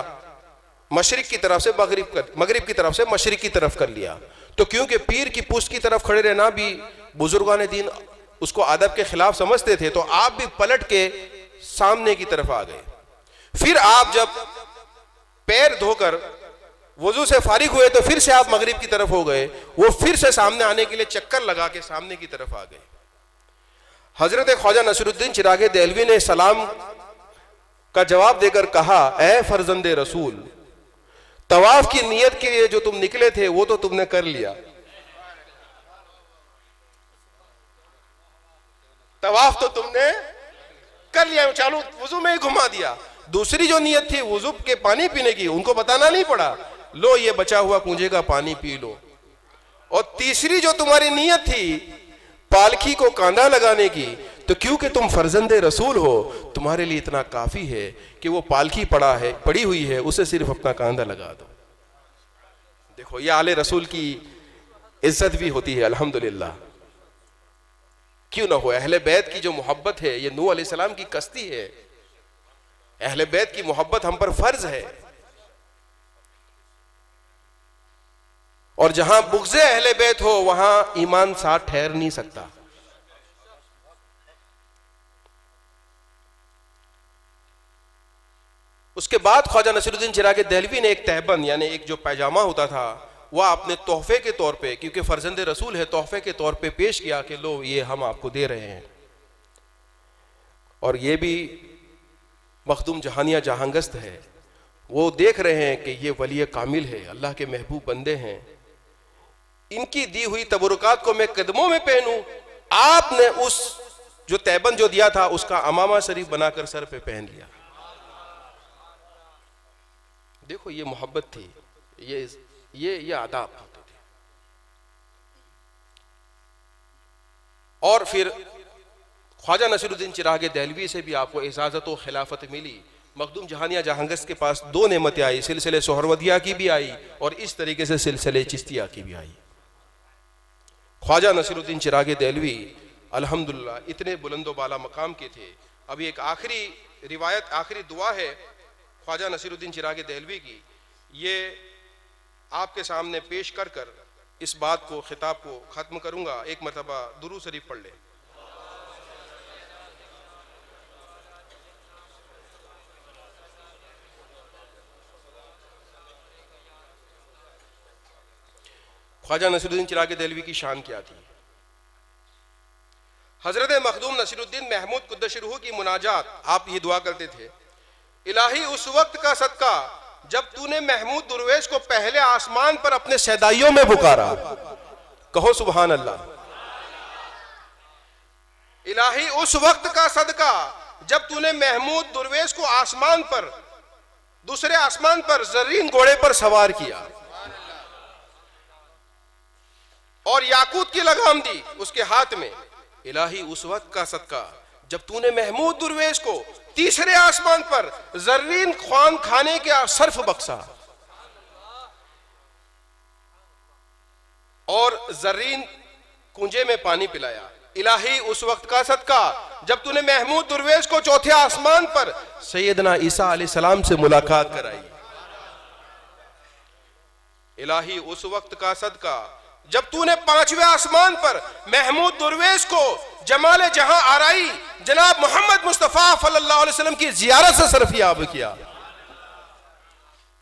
मशरिक की तरफ से मगरिब की तरफ से मशरिक की तरफ कर लिया। तो क्योंकि पीर की पुष्ट की तरफ खड़े रहना भी बुजुर्गान दीन उसको अदब के खिलाफ समझते थे, तो आप भी पलट के सामने की तरफ आ गए। फिर आप जब पैर धोकर वजू से फारिग हुए, तो फिर से आप मगरिब की तरफ हो गए। वो फिर से सामने आने के लिए चक्कर लगा के सामने की तरफ आ गए। हजरत ख्वाजा नसीरुद्दीन चिराग देहलवी ने सलाम का जवाब देकर कहा, ए फर्जंदे रसूल, तवाफ की नियत के लिए जो तुम निकले थे वो तो तुमने कर लिया, तवाफ तो तुमने कर लिया, चालू वुजू में ही घुमा दिया। दूसरी जो नियत थी वुजू के पानी पीने की, उनको बताना नहीं पड़ा, लो ये बचा हुआ कुंजे का पानी पी लो। और तीसरी जो तुम्हारी नियत थी पालकी को कांधा लगाने की, तो क्योंकि तुम फर्जंदे रसूल हो, तुम्हारे लिए इतना काफी है कि वो पालकी पड़ी हुई है, उसे सिर्फ अपना कांधा लगा दो। देखो ये आले रसूल की इज्जत भी होती है अल्हम्दुलिल्लाह। क्यों ना हो, अहले बैत की जो मोहब्बत है, ये नूह अलैहिस्सलाम की कश्ती है। अहले बैत की मोहब्बत हम पर फर्ज है। और जहां बुग़्ज़े अहले बैत हो वहां ईमान साथ ठहर नहीं सकता। उसके बाद ख्वाजा नसीरुद्दीन चिराग देहलवी ने एक तहबंद, यानी एक जो पैजामा होता था, वह आपने तोहफे के तौर पे, क्योंकि फर्जंदे रसूल है, तोहफे के तौर पे पेश किया कि लो ये हम आपको दे रहे हैं। और ये भी मखदूम जहानिया जहांगस्त है, वो देख रहे हैं कि ये वली कामिल है, अल्लाह के महबूब बंदे हैं, इनकी दी हुई तबरुकात को मैं कदमों में पहनूं। आपने उस जो तैबंद जो दिया था उसका अमामा शरीफ बनाकर सर पे पहन लिया। देखो ये मोहब्बत थी, ये आदाब होते थे। और फिर ख्वाजा नसीरुद्दीन चिराग देहलवी से भी आपको इजाजत व खिलाफत मिली। मखदूम जहानिया जहांगस्त के पास 2 नेमतें आई, सिलसिले सोहरवदिया की भी आई और इस तरीके से सिलसिले चिश्तिया की भी आई। ख्वाजा नसीरुद्दीन चिराग देहलवी अल्हम्दुलिल्लाह इतने बुलंदो बाला मकाम के थे। अभी एक आखिरी रिवायत, आखिरी दुआ है ख्वाजा नसीरुद्दीन चिराग देहलवी की, ये आपके सामने पेश कर कर इस बात को, खिताब को खत्म करूंगा। एक मरतबा दुरूद शरीफ पढ़ ले। ख्वाजा नसीरुद्दीन चिराग देहलवी की शान क्या थी? हजरत मखदूम नसीरुद्दीन महमूद कुद्दस रूह की मुनाजात, आप ये दुआ करते थे, इलाही उस वक्त का सदका जब तूने महमूद दुर्वेश को पहले आसमान पर अपने सैदाइयों में पुकारा। कहो सुभान अल्लाह। इलाही उस वक्त का सदका जब तूने महमूद दुर्वेश को आसमान पर, दूसरे आसमान पर जरीन घोड़े पर सवार किया और याकूत की लगाम दी उसके हाथ में। इलाही उस वक्त का सदका जब तूने महमूद दुर्वेश को तीसरे आसमान पर जर्रीन ख्वान खाने के सर्फ बख्शा और जर्रीन कुंजे में पानी पिलाया। इलाही उस वक्त का सदका जब तूने महमूद दुर्वेश को चौथे आसमान पर सैयदना ईसा अलैहिस्सलाम से मुलाकात कराई। इलाही उस वक्त का सदका जब तूने पांचवें आसमान पर महमूद दुर्वेश को जमाले जहां आराई जनाब मोहम्मद मुस्तफा सल्लल्लाहु अलैहि वसल्लम की जियारत से सरफियाब किया।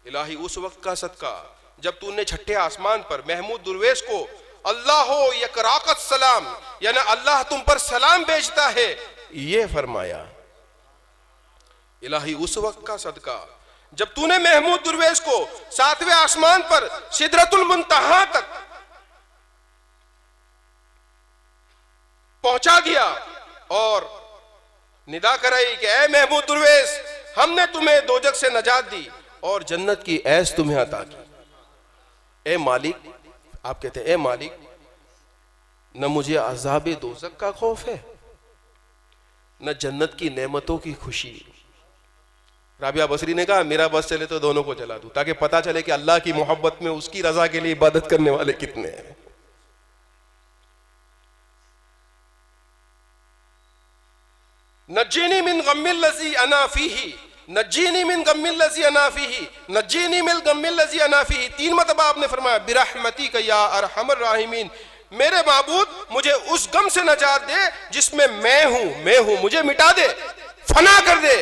इलाही उस वक्त का सदका जब तूने छठे आसमान पर महमूद दुर्वेश को अल्लाह यकराकत सलाम, यानी अल्लाह तुम पर सलाम भेजता है, ये फरमाया। इलाही उस वक्त का सदका जब तूने महमूद दुर्वेश को सातवें आसमान पर सिदरतुल मुंतहा तक पहुंचा दिया और निदा कराई कि ए महमूद दुर्वेश, हमने तुम्हें दोजख से नजात दी और जन्नत की ऐश तुम्हें अता की। ए मालिक, आप कहते हैं ए मालिक, न मुझे अज़ाबे दोजख का खौफ है न जन्नत की नेमतों की खुशी। राबिया बसरी ने कहा मेरा बस चले तो दोनों को जला दूं, ताकि पता चले कि अल्लाह की मोहब्बत में उसकी रजा के लिए इबादत करने वाले कितने हैं। नज्जीनी मिन गम्मिल लज़ी अना फीही, नज्जीनी मिन गम्मिल लज़ी अना फीही, नज्जीनी मिन गम्मिल लज़ी अना फीही। 3 मरतबा आपने फरमाया बिरहमतिक या अरहमर राहिमीन, मेरे माबूद मुझे उस गम से नजात दे जिसमें मैं हूं, मुझे मिटा दे, फना कर दे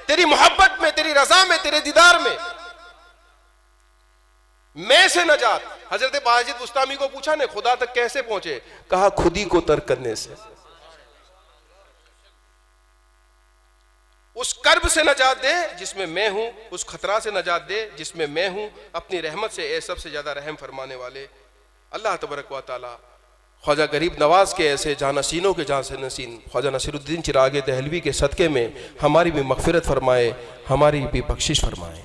तेरी मोहब्बत में, तेरी रजा में, तेरे दीदार में। मैं से नजात। हजरत बाजिद बुस्तामी को पूछा ने खुदा तक कैसे पहुंचे, कहा खुदी को तर्क करने से। उस कर्ब से नजात दे जिसमें मैं हूं, उस खतरा से नजात दे जिसमें मैं हूं, अपनी रहमत से ए सबसे ज्यादा रहम फरमाने वाले अल्लाह तबारक व तआला ख्वाजा गरीब नवाज के ऐसे जानसीनों के जानसीन ख्वाजा नसीरुद्दीन चिरागे दहलवी के सदक़े में हमारी भी मग़फ़िरत फरमाए, हमारी भी बख्शिश फरमाए।